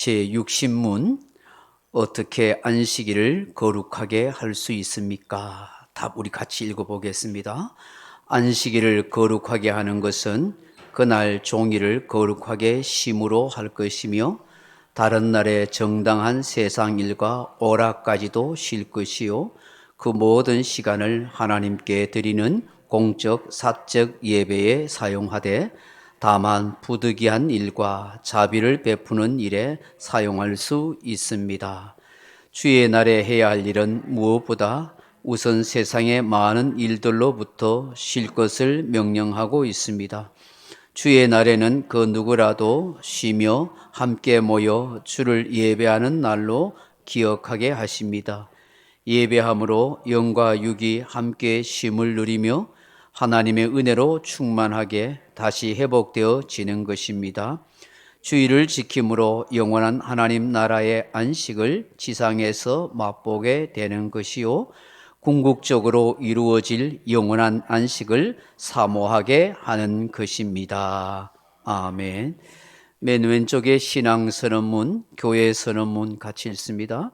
제60문 어떻게 안식일을 거룩하게 할 수 있습니까? 답 우리 같이 읽어보겠습니다. 안식일을 거룩하게 하는 것은 그날 종일을 거룩하게 쉼으로 할 것이며 다른 날에 정당한 세상 일과 오락까지도 쉴 것이요 그 모든 시간을 하나님께 드리는 공적 사적 예배에 사용하되 다만 부득이한 일과 자비를 베푸는 일에 사용할 수 있습니다. 주의 날에 해야 할 일은 무엇보다 우선 세상의 많은 일들로부터 쉴 것을 명령하고 있습니다. 주의 날에는 그 누구라도 쉬며 함께 모여 주를 예배하는 날로 기억하게 하십니다. 예배함으로 영과 육이 함께 쉼을 누리며 하나님의 은혜로 충만하게 다시 회복되어 지는 것입니다. 주의를 지킴으로 영원한 하나님 나라의 안식을 지상에서 맛보게 되는 것이요 궁극적으로 이루어질 영원한 안식을 사모하게 하는 것입니다. 아멘. 맨 왼쪽에 신앙선언문, 교회선언문 같이 읽습니다.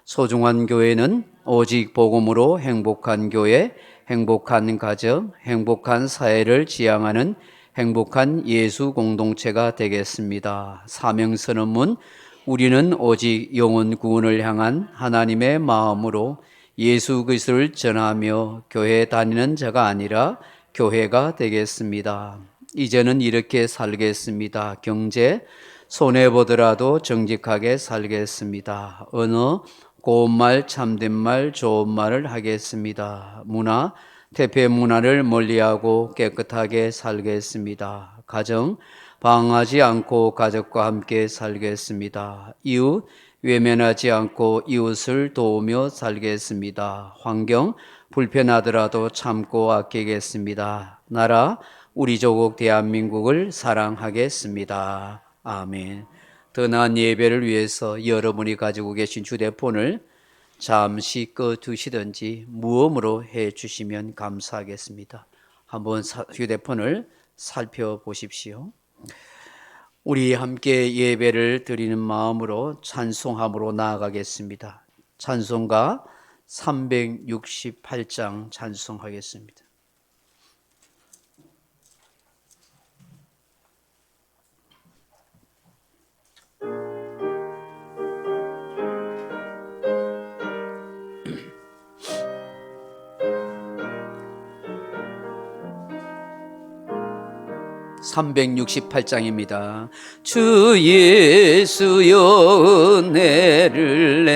소중한 교회는 오직 복음으로 행복한 교회, 행복한 가정, 행복한 사회를 지향하는 행복한 예수 공동체가 되겠습니다. 사명선언문, 우리는 오직 영혼 구원을 향한 하나님의 마음으로 예수 그리스도를 전하며 교회 다니는 자가 아니라 교회가 되겠습니다. 이제는 이렇게 살겠습니다. 경제, 손해보더라도 정직하게 살겠습니다. 언어, 고운 말, 참된 말, 좋은 말을 하겠습니다. 문화, 태폐 문화를 멀리하고 깨끗하게 살겠습니다. 가정, 방황하지 않고 가족과 함께 살겠습니다. 이웃, 외면하지 않고 이웃을 도우며 살겠습니다. 환경, 불편하더라도 참고 아끼겠습니다. 나라, 우리 조국 대한민국을 사랑하겠습니다. 아멘. 더 나은 예배를 위해서 여러분이 가지고 계신 휴대폰을 잠시 꺼두시든지 무음으로 해주시면 감사하겠습니다. 한번 휴대폰을 살펴보십시오. 우리 함께 예배를 드리는 마음으로 찬송함으로 나아가겠습니다. 찬송가 368장 찬송하겠습니다. 368장입니다. 주 예수여 은혜를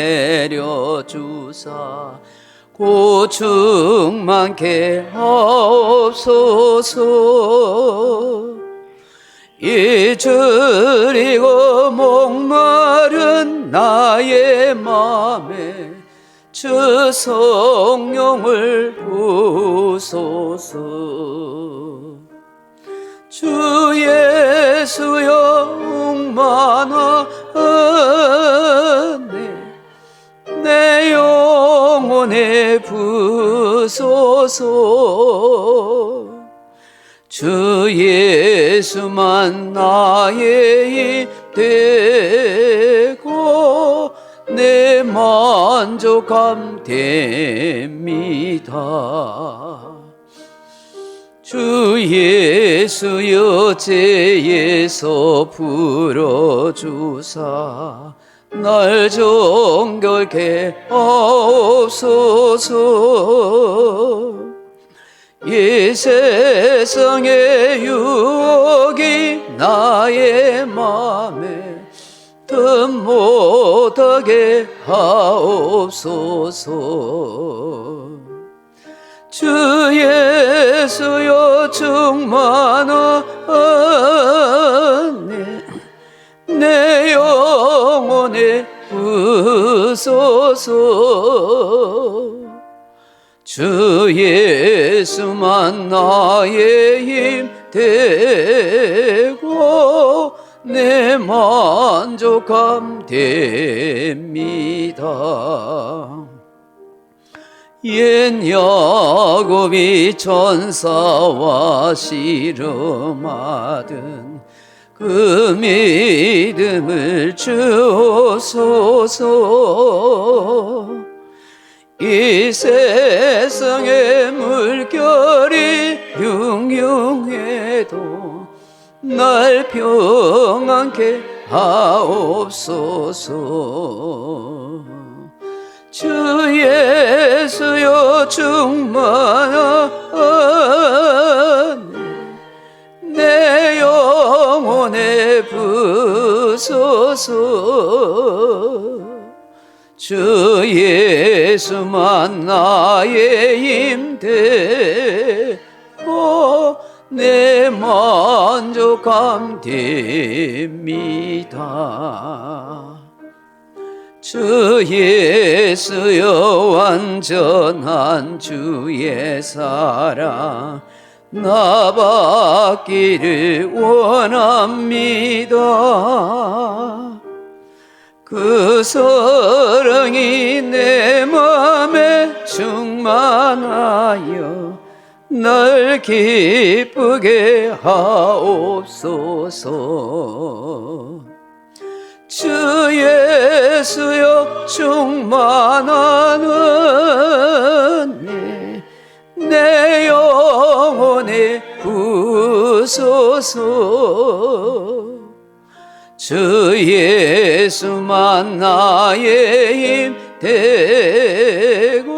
내려주사 고충 많게 하옵소서. 잊으리고 목마른 나의 맘에 주 성령을 부소서. 주 예수여 충만하네 내 영혼에 부소서. 주 예수만 나의 힘 되고 내 만족함 됩니다. 주 예수여 죄에서 풀어주사 날 정결케 하옵소서. 이 세상의 유혹이 나의 맘에 더 못하게 하옵소서. 주 예수여 충만하네 내 영혼에 부소서. 주 예수만 나의 힘 되고 내 만족함 됩니다. 옛 야곱이 천사와 씨름하던 그 그 믿음을 주옵소서. 이 세상의 물결이 흉흉해도 날 평안케 하옵소서. 주 예수여 충만하네 내 영혼에 부소서. 주 예수만 나의 힘되고 내 만족함 됩니다. 주 예수여 완전한 주의 사랑 나 받기를 원합니다. 그 사랑이 내 맘에 충만하여 날 기쁘게 하옵소서. 주 예수여 충만한 은혜 내 영혼에 부소서. 주 예수만 나의 힘 되고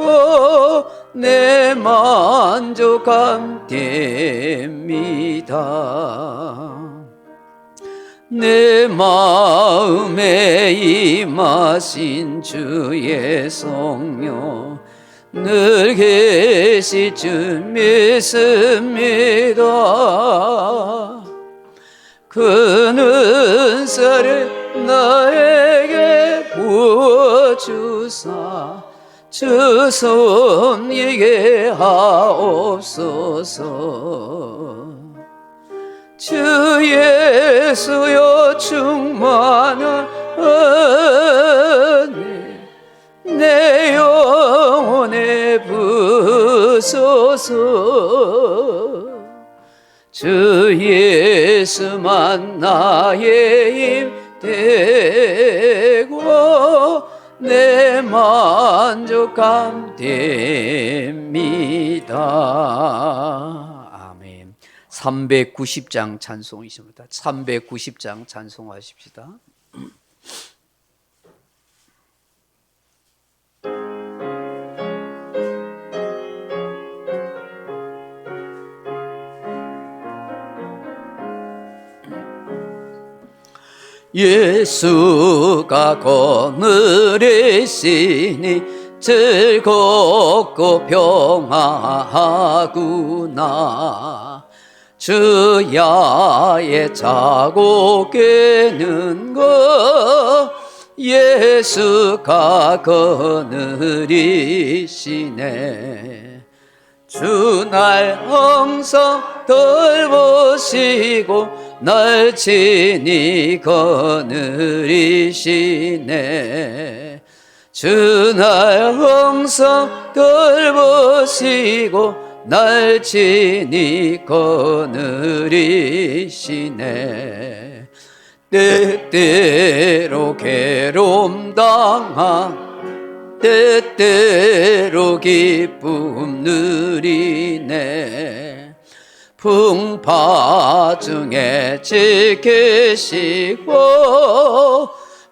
내 만족함 됩니다. 내 마음에 임하신 주의 성령 늘 계실 줄 믿습니다. 그 은사를 나에게 부어주사 주 손이게 하옵소서. 주 예수여 충만한 은혜 내 영혼에 부소서. 주 예수만 나의 힘 되고 내 만족함 됩니다. 아멘. 390장 찬송이십니다. 390장 찬송하십시다. 예수가 거느리시니 즐겁고 평화하구나. 주야의 자고 깨는 것 예수가 거느리시네. 주 날 항상 돌보시고 날 친히 거느리시네. 주 날 항상 돌보시고 날 친히 거느리시네. 때때로 괴로움 당한 때때로 기쁨 누리네. 풍파 중에 지키시고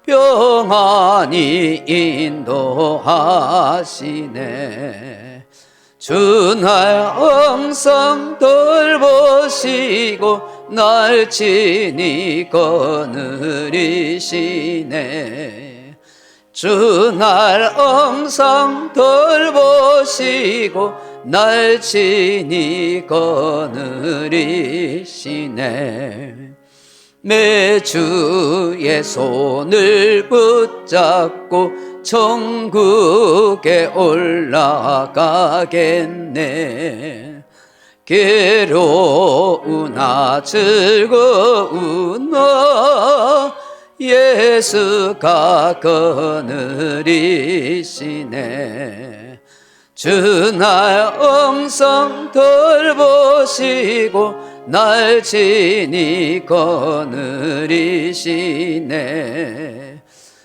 평안히 인도하시네. 주 날 항상 돌보시고 날 친히 거느리시네. 주 날 항상 돌보시고 날 친히 거느리시네. 매주의 손을 붙잡고 천국에 올라가겠네. 괴로우나 즐거우나 예수가 거느리시네. 주 날 항상 돌보시고 날 친히 거느리시네.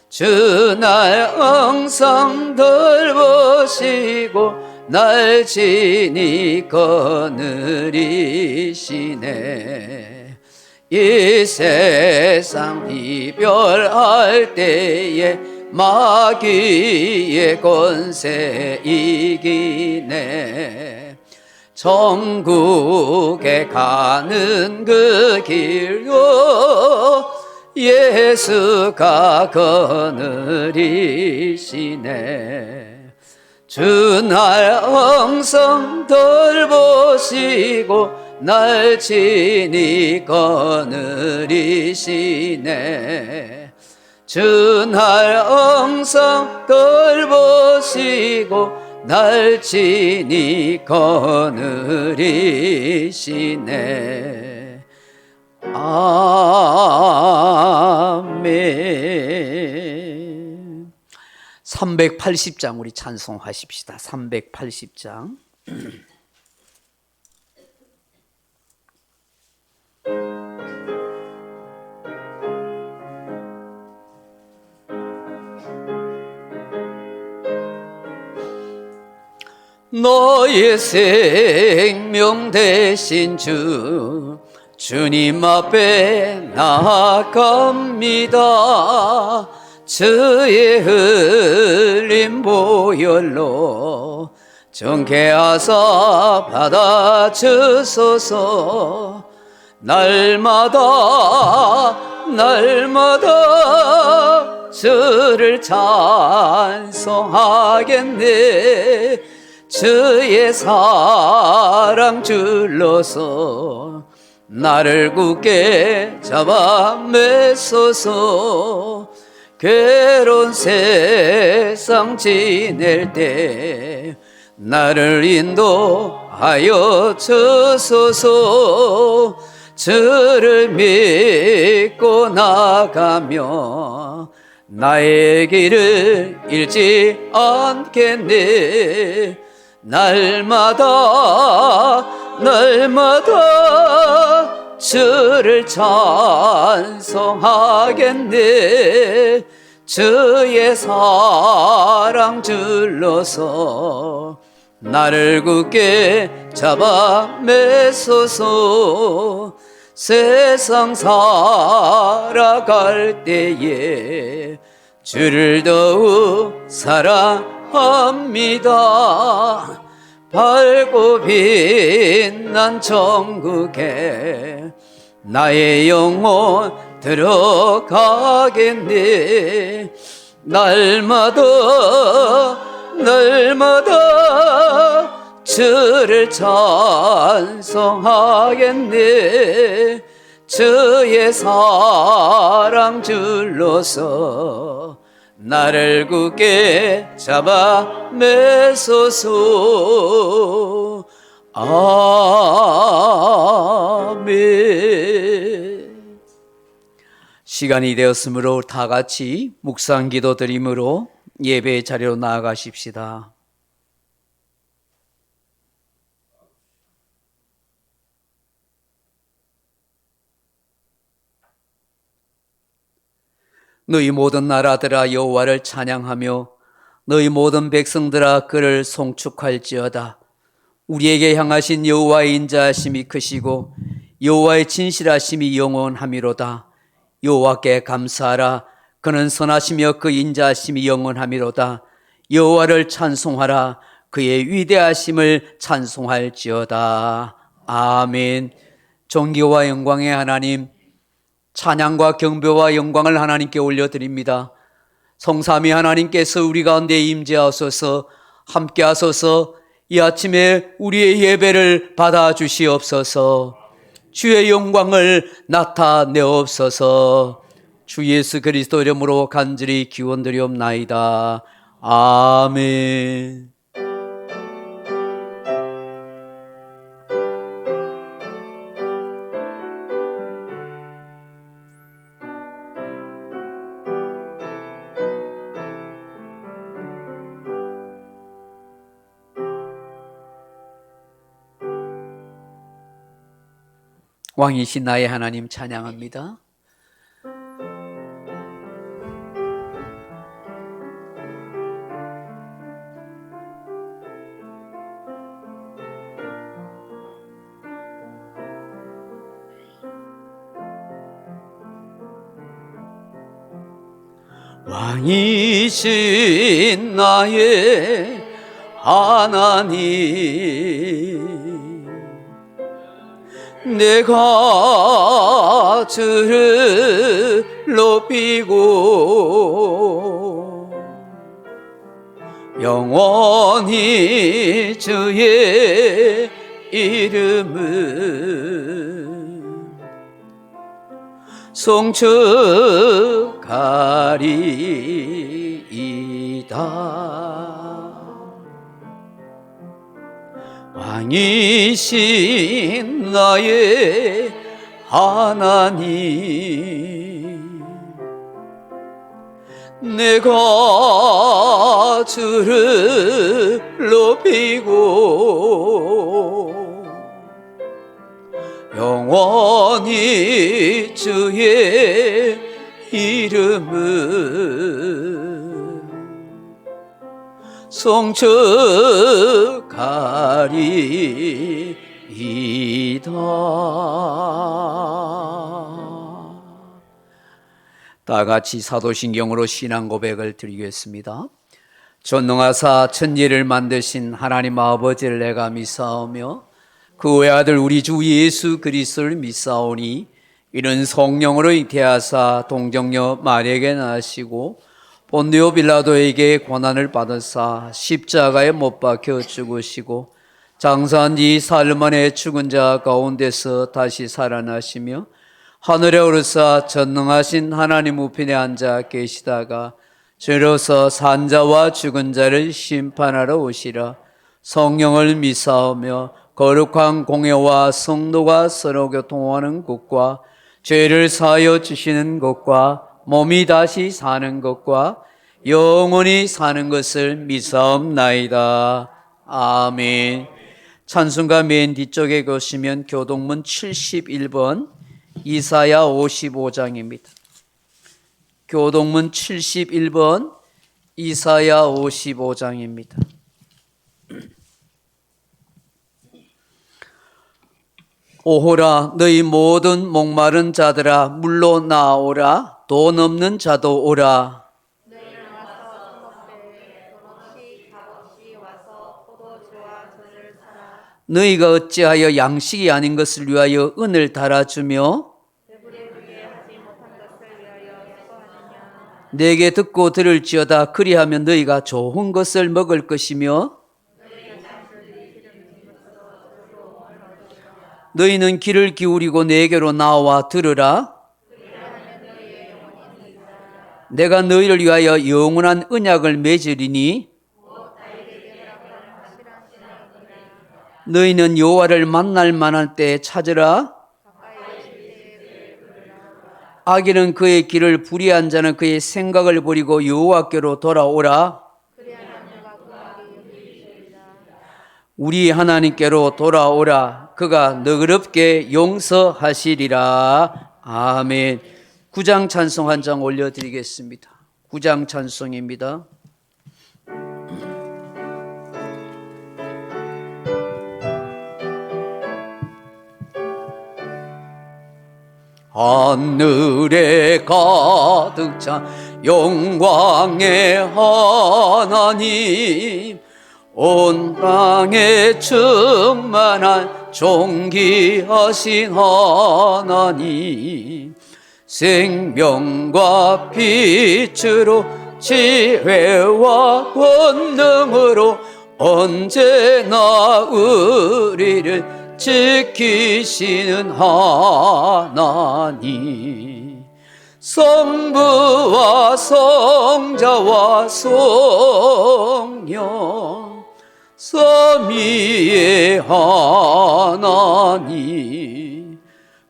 주날 항상 돌보시고 날 친히 거느리시네. 이 세상 이별할 때에 마귀의 권세 이기네. 천국에 가는 그 길로 예수가 거느리시네. 주날 항상 돌보시고 날 친히 거느리시네. 주날 항상 돌보시고 날 친히 거느리시네. 아멘. 380장 우리 찬송하십시다. 380장. 너의 생명 되신 주님 앞에 나아갑니다. 주의 흘린 보혈로 정케하사 받아주소서. 날마다 주를 찬송하겠네. 주의 사랑 줄로서 나를 굳게 잡아 매소서. 괴로운 세상 지낼 때 나를 인도하여 주소서. 주를 믿고 나가며 나의 길을 잃지 않겠네. 날마다 주를 찬송하겠네. 주의 사랑 줄로서 나를 굳게 잡아 매소서. 세상 살아갈 때에 주를 더욱 사랑합니다. 밝고 빛난 천국에 나의 영혼 들어가겠네. 날마다 주를 찬송하겠네. 주의 사랑 줄로서 나를 굳게 잡아 매소서. 아멘. 시간이 되었으므로 다 같이 묵상 기도 드림으로 예배의 자리로 나아가십시다. 너희 모든 나라들아 여호와를 찬양하며 너희 모든 백성들아 그를 송축할지어다. 우리에게 향하신 여호와의 인자하심이 크시고 여호와의 진실하심이 영원하미로다. 여호와께 감사하라. 그는 선하시며 그 인자하심이 영원하미로다. 여호와를 찬송하라. 그의 위대하심을 찬송할지어다. 아멘. 존귀와 영광의 하나님, 찬양과 경배와 영광을 하나님께 올려드립니다. 성삼위 하나님께서 우리 가운데 임재하소서. 함께하소서. 이 아침에 우리의 예배를 받아주시옵소서. 주의 영광을 나타내옵소서. 주 예수 그리스도 이름으로 간절히 기원드리옵나이다. 아멘. 왕이신 나의 하나님 찬양합니다. 왕이신 나의 하나님, 내가 주를 높이고 영원히 주의 이름을 송축하리이다. 왕이신 나의 하나님, 내가 주를 높이고 영원히 주의 이름을 송축하리이다. 다 같이 사도신경으로 신앙 고백을 드리겠습니다. 전능하사 천지를 만드신 하나님 아버지를 내가 믿사오며 그 외아들 우리 주 예수 그리스도를 믿사오니 이는 성령으로 잉태하사 동정녀 마리아에게 나시고 본디오 빌라도에게 고난을 받으사 십자가에 못 박혀 죽으시고 장사한 지 사흘 만에 죽은 자 가운데서 다시 살아나시며 하늘에 오르사 전능하신 하나님 우편에 앉아 계시다가 죄로서 산자와 죽은 자를 심판하러 오시라. 성령을 믿사오며 거룩한 공예와 성도가 서로 교통하는 것과 죄를 사하여 주시는 것과 몸이 다시 사는 것과 영원히 사는 것을 믿사옵나이다. 아멘. 찬송가 맨 뒤쪽에 보시면 교동문 71번 이사야 55장입니다. 교동문 71번 이사야 55장입니다. 오호라 너희 모든 목마른 자들아 물로 나오라. 돈 없는 자도 오라. 너희가 어찌하여 양식이 아닌 것을 위하여 은을 달아주며 내게 듣고 들을지어다. 그리하면 너희가 좋은 것을 먹을 것이며 너희는 귀를 기울이고 내게로 나와 들으라. 내가 너희를 위하여 영원한 언약을 맺으리니 너희는 여호와를 만날 만할 때 찾으라. 악인은 그의 길을 불의한 자는 그의 생각을 버리고 여호와께로 돌아오라. 우리 하나님께로 돌아오라. 그가 너그럽게 용서하시리라. 아멘. 9장 찬송 한 장 올려드리겠습니다. 9장 찬송입니다. 하늘에 가득 찬 영광의 하나님, 온 땅에 충만한 존귀하신 하나님, 생명과 빛으로 지혜와 권능으로 언제나 우리를 지키시는 하나님, 성부와 성자와 성령 삼위의 하나님,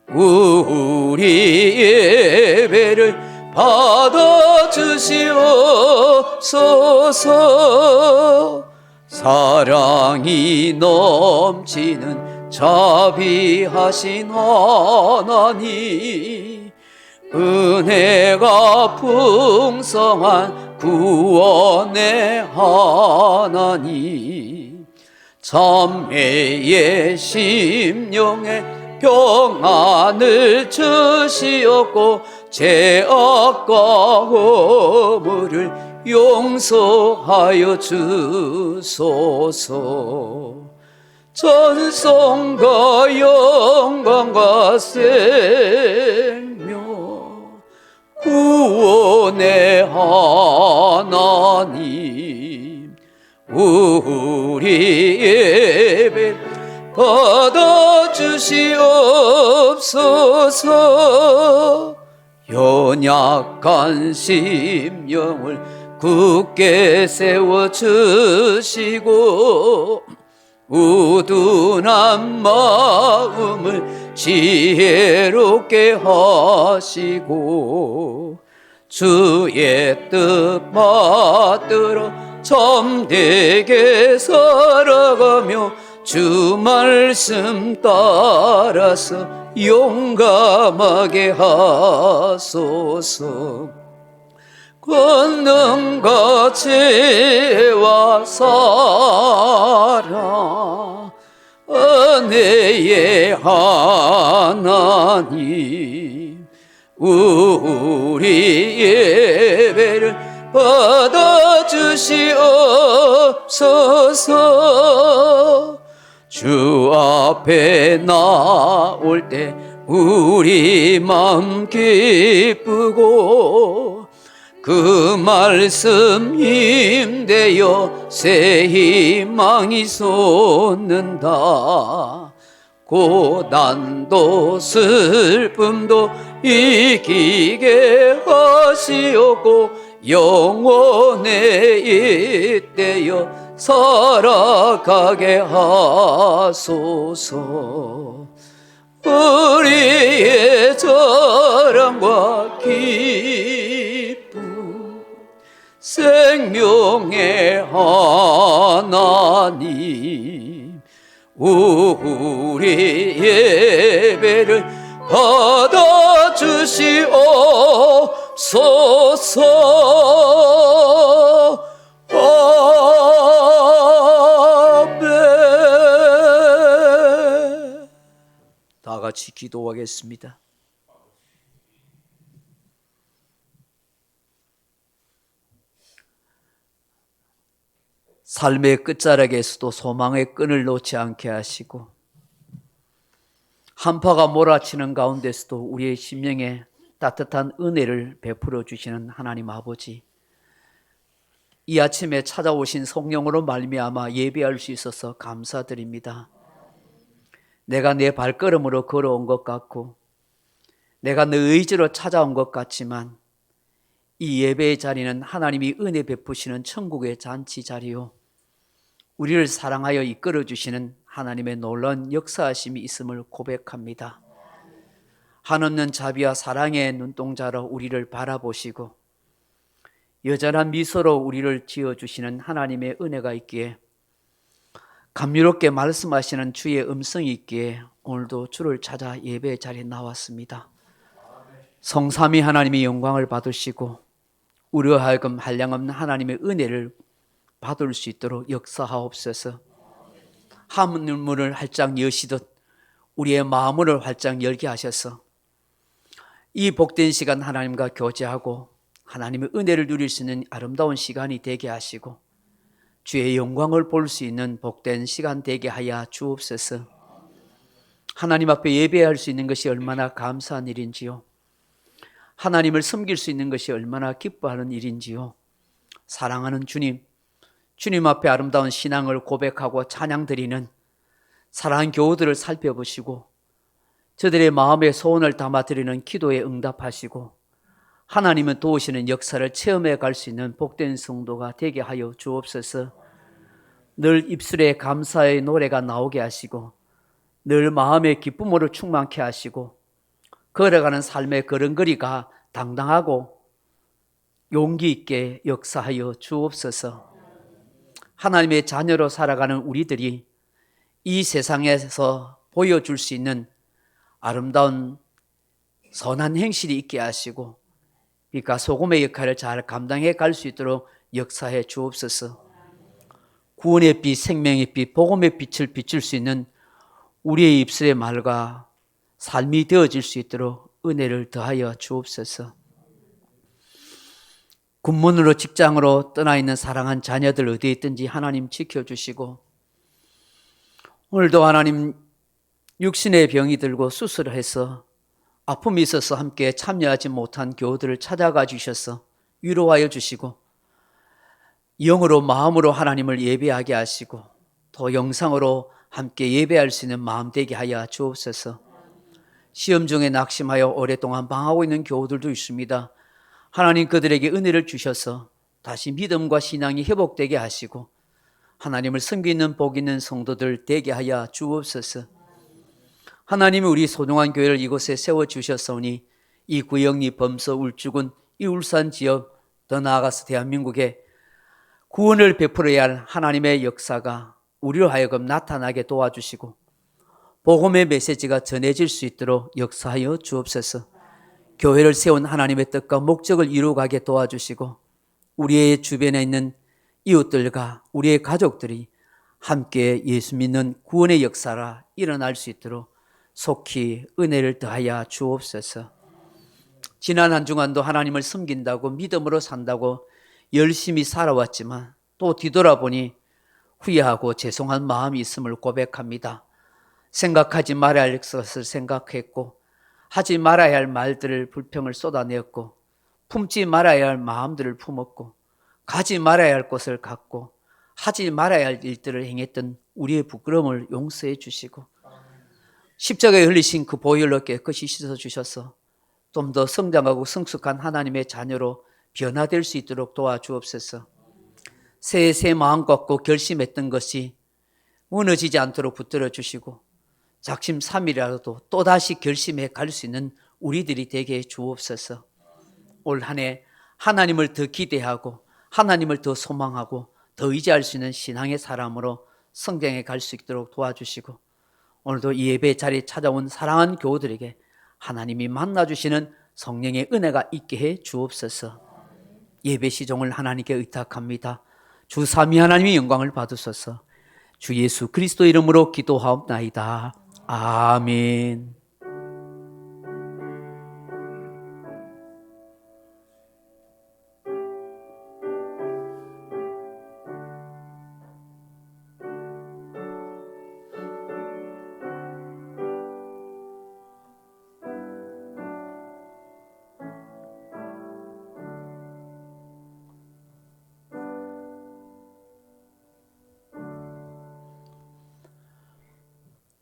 우리 예배를 받아주시옵소서. 사랑이 넘치는 자비하신 하나님, 은혜가 풍성한 구원의 하나님, 참매의 심령에 평안을 주시었고 죄악과 허물을 용서하여 주소서. 전성과 영광과 생명 구원의 하나님, 우리 예배 받아주시옵소서. 연약한 심령을 굳게 세워주시고 우둔한 마음을 지혜롭게 하시고 주의 뜻 받들어 참되게 살아가며 주 말씀 따라서 용감하게 하소서. 권능과 지혜와 사랑 은혜의 하나님, 우리 예배를 받아주시옵소서. 주 앞에 나올 때 우리 마음 기쁘고 그 말씀 힘되어 새 희망이 솟는다. 고난도 슬픔도 이기게 하시었고 영원에 잇대어 살아가게 하소서. 우리의 자랑과 기쁨 생명의 하나님, 우리 예배를 받아주시옵소서. 아멘. 다 같이 기도하겠습니다. 삶의 끝자락에서도 소망의 끈을 놓지 않게 하시고 한파가 몰아치는 가운데서도 우리의 심령에 따뜻한 은혜를 베풀어 주시는 하나님 아버지, 이 아침에 찾아오신 성령으로 말미암아 예배할 수 있어서 감사드립니다. 내가 내 발걸음으로 걸어온 것 같고 내가 내 의지로 찾아온 것 같지만 이 예배의 자리는 하나님이 은혜 베푸시는 천국의 잔치 자리요, 우리를 사랑하여 이끌어 주시는 하나님의 놀라운 역사하심이 있음을 고백합니다. 한없는 자비와 사랑의 눈동자로 우리를 바라보시고 여전한 미소로 우리를 지어주시는 하나님의 은혜가 있기에, 감미롭게 말씀하시는 주의 음성이 있기에 오늘도 주를 찾아 예배의 자리에 나왔습니다. 성삼위 하나님의 영광을 받으시고 우리로 하여금 한량없는 하나님의 은혜를 받을 수 있도록 역사하옵소서. 하늘문을 활짝 여시듯 우리의 마음을 활짝 열게 하셔서 이 복된 시간 하나님과 교제하고 하나님의 은혜를 누릴 수 있는 아름다운 시간이 되게 하시고 주의 영광을 볼 수 있는 복된 시간 되게 하여 주옵소서. 하나님 앞에 예배할 수 있는 것이 얼마나 감사한 일인지요, 하나님을 섬길 수 있는 것이 얼마나 기뻐하는 일인지요. 사랑하는 주님, 주님 앞에 아름다운 신앙을 고백하고 찬양드리는 사랑하는 교우들을 살펴보시고 저들의 마음의 소원을 담아드리는 기도에 응답하시고 하나님은 도우시는 역사를 체험해 갈 수 있는 복된 성도가 되게 하여 주옵소서. 늘 입술에 감사의 노래가 나오게 하시고 늘 마음의 기쁨으로 충만케 하시고 걸어가는 삶의 걸음걸이가 당당하고 용기 있게 역사하여 주옵소서. 하나님의 자녀로 살아가는 우리들이 이 세상에서 보여줄 수 있는 아름다운 선한 행실이 있게 하시고 빛과 소금의 역할을 잘 감당해 갈 수 있도록 역사해 주옵소서. 구원의 빛, 생명의 빛, 복음의 빛을 비출 수 있는 우리의 입술의 말과 삶이 되어질 수 있도록 은혜를 더하여 주옵소서. 군문으로 직장으로 떠나 있는 사랑한 자녀들 어디에 있든지 하나님 지켜주시고, 오늘도 하나님 육신의 병이 들고 수술을 해서 아픔이 있어서 함께 참여하지 못한 교우들을 찾아가 주셔서 위로하여 주시고, 영으로 마음으로 하나님을 예배하게 하시고 또 영상으로 함께 예배할 수 있는 마음 되게 하여 주옵소서. 시험 중에 낙심하여 오랫동안 방황하고 있는 교우들도 있습니다. 하나님 그들에게 은혜를 주셔서 다시 믿음과 신앙이 회복되게 하시고 하나님을 섬기는 복 있는 성도들 되게 하여 주옵소서. 하나님이 우리 소중한 교회를 이곳에 세워주셨사오니 이 구영리, 범서, 울주군, 이 울산 지역, 더 나아가서 대한민국에 구원을 베풀어야 할 하나님의 역사가 우리로 하여금 나타나게 도와주시고 복음의 메시지가 전해질 수 있도록 역사하여 주옵소서. 교회를 세운 하나님의 뜻과 목적을 이루어가게 도와주시고 우리의 주변에 있는 이웃들과 우리의 가족들이 함께 예수 믿는 구원의 역사가 일어날 수 있도록 속히 은혜를 더하여 주옵소서. 지난 한 주간도 하나님을 섬긴다고 믿음으로 산다고 열심히 살아왔지만 또 뒤돌아보니 후회하고 죄송한 마음이 있음을 고백합니다. 생각하지 말아야 할 것을 생각했고 하지 말아야 할 말들을 불평을 쏟아내었고 품지 말아야 할 마음들을 품었고 가지 말아야 할 것을 갖고 하지 말아야 할 일들을 행했던 우리의 부끄러움을 용서해 주시고 십자가에 흘리신 그 보혈로 깨끗이 씻어주셔서 좀 더 성장하고 성숙한 하나님의 자녀로 변화될 수 있도록 도와주옵소서. 새 마음 갖고 결심했던 것이 무너지지 않도록 붙들어 주시고 작심삼일이라도 또다시 결심해 갈 수 있는 우리들이 되게 해 주옵소서. 올 한 해 하나님을 더 기대하고 하나님을 더 소망하고 더 의지할 수 있는 신앙의 사람으로 성장해 갈 수 있도록 도와주시고 오늘도 이 예배 자리에 찾아온 사랑하는 교우들에게 하나님이 만나주시는 성령의 은혜가 있게 해 주옵소서. 예배 시종을 하나님께 의탁합니다. 주 삼위 하나님의 영광을 받으소서. 주 예수 그리스도 이름으로 기도하옵나이다. 아멘.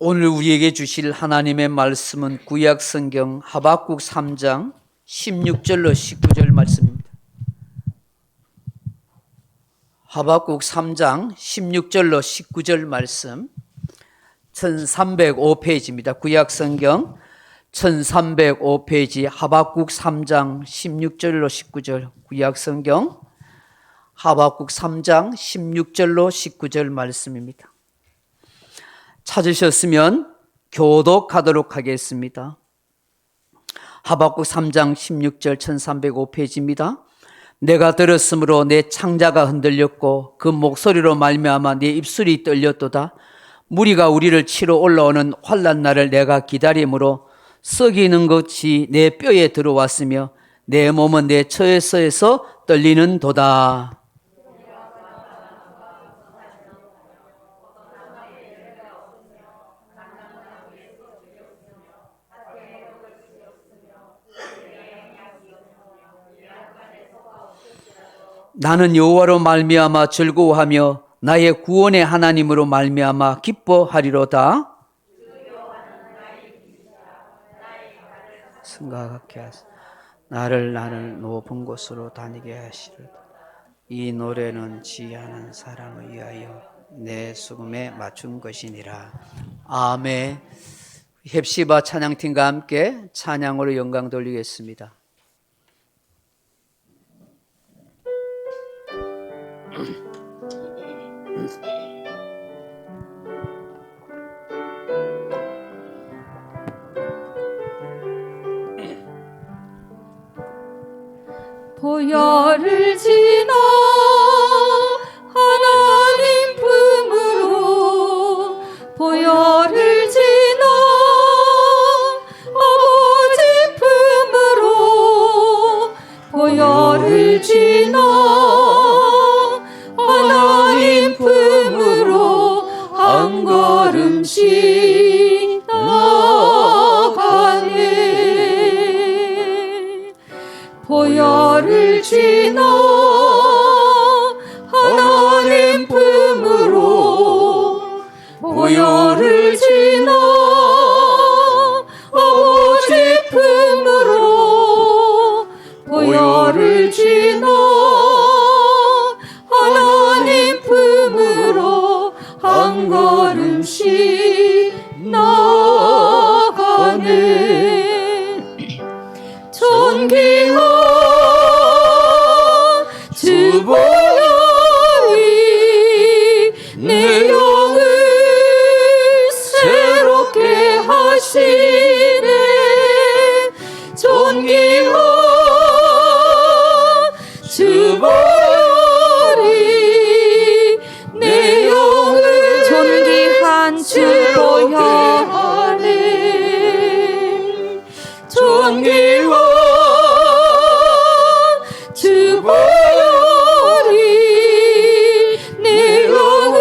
오늘 우리에게 주실 하나님의 말씀은 구약 성경 하박국 3장 16절로 19절 말씀입니다. 하박국 3장 16절로 19절 말씀 1305페이지입니다. 구약 성경 1305페이지 하박국 3장 16절로 19절 구약 성경 하박국 3장 16절로 19절 말씀입니다. 찾으셨으면 교독하도록 하겠습니다. 하박국 3장 16절 1305페이지입니다. 내가 들었으므로 내 창자가 흔들렸고 그 목소리로 말미암아 내 입술이 떨렸도다. 무리가 우리를 치러 올라오는 환난 날을 내가 기다림으로 썩이는 것이 내 뼈에 들어왔으며 내 몸은 내 처에서에서 떨리는 도다. 나는 여호와로 말미암아 즐거워하며 나의 구원의 하나님으로 말미암아 기뻐하리로다. 승가하게 하사 나를 높은 곳으로 다니게 하시리로다. 이 노래는 지혜하는 사람을 위하여 내 수금에 맞춘 것이니라. 아멘. 헵시바 찬양팀과 함께 찬양으로 영광 돌리겠습니다. 보혈을 지나 하나님 품으로 보혈을 지나 아버지 품으로 보혈을 지나 하나님 품으로 한 걸음씩 나가네. 보혈을 지나 하나님 품으로 보혈을 지나 아버지 품으로 보혈을 지나 하나님 품으로 한 걸음씩 나가네. 존귀한 주 보혈이 내 영을 새롭게 하시네. 존귀한 주 보혈이 내 영을 존귀한 주 보혈하네. 존귀한 주 보혈이 내 영을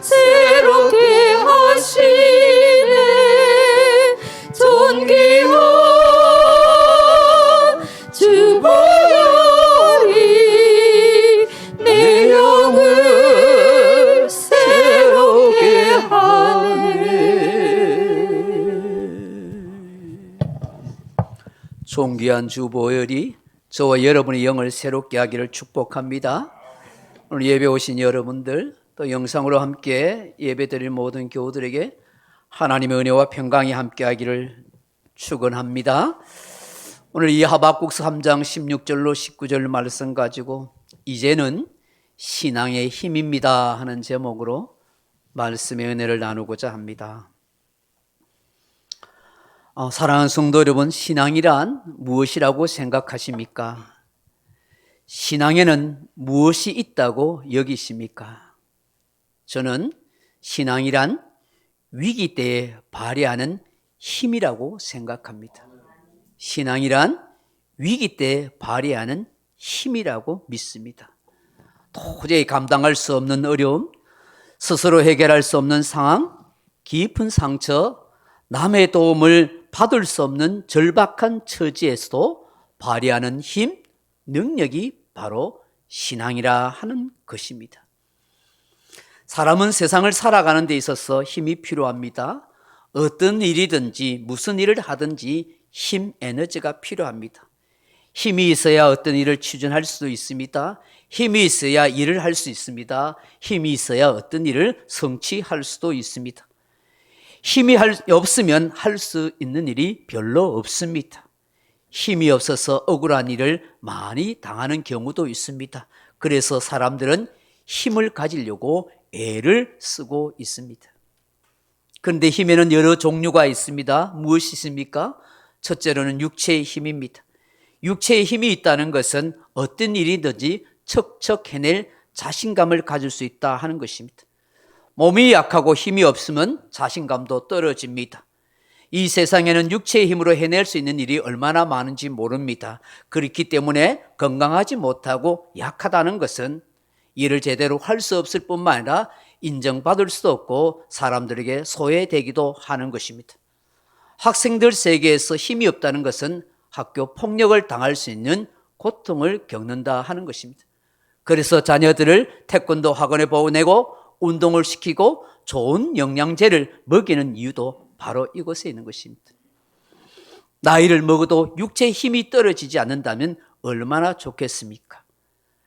새롭게 하시네. 존귀한 주 보혈이 내 영을 새롭게 하네. 존귀한 주 보혈이 저와 여러분의 영을 새롭게 하기를 축복합니다. 오늘 예배 오신 여러분들, 또 영상으로 함께 예배드릴 모든 교우들에게 하나님의 은혜와 평강이 함께 하기를 축원합니다. 오늘 이 하박국서 3장 16절로 19절 말씀 가지고 이제는 신앙의 힘입니다 하는 제목으로 말씀의 은혜를 나누고자 합니다. 사랑하는 성도 여러분, 신앙이란 무엇이라고 생각하십니까? 신앙에는 무엇이 있다고 여기십니까? 저는 신앙이란 위기 때에 발휘하는 힘이라고 생각합니다. 신앙이란 위기 때에 발휘하는 힘이라고 믿습니다. 도저히 감당할 수 없는 어려움, 스스로 해결할 수 없는 상황, 깊은 상처, 남의 도움을 받을 수 없는 절박한 처지에서도 발휘하는 힘, 능력이 바로 신앙이라 하는 것입니다. 사람은 세상을 살아가는 데 있어서 힘이 필요합니다. 어떤 일이든지 무슨 일을 하든지 힘, 에너지가 필요합니다. 힘이 있어야 어떤 일을 추진할 수도 있습니다. 힘이 있어야 일을 할 수 있습니다. 힘이 있어야 어떤 일을 성취할 수도 있습니다. 힘이 없으면 할 수 있는 일이 별로 없습니다. 힘이 없어서 억울한 일을 많이 당하는 경우도 있습니다. 그래서 사람들은 힘을 가지려고 애를 쓰고 있습니다. 그런데 힘에는 여러 종류가 있습니다. 무엇이 있습니까? 첫째로는 육체의 힘입니다. 육체의 힘이 있다는 것은 어떤 일이든지 척척 해낼 자신감을 가질 수 있다 하는 것입니다. 몸이 약하고 힘이 없으면 자신감도 떨어집니다. 이 세상에는 육체의 힘으로 해낼 수 있는 일이 얼마나 많은지 모릅니다. 그렇기 때문에 건강하지 못하고 약하다는 것은 일을 제대로 할 수 없을 뿐만 아니라 인정받을 수도 없고 사람들에게 소외되기도 하는 것입니다. 학생들 세계에서 힘이 없다는 것은 학교 폭력을 당할 수 있는 고통을 겪는다 하는 것입니다. 그래서 자녀들을 태권도 학원에 보내고 운동을 시키고 좋은 영양제를 먹이는 이유도 바로 이곳에 있는 것입니다. 나이를 먹어도 육체의 힘이 떨어지지 않는다면 얼마나 좋겠습니까?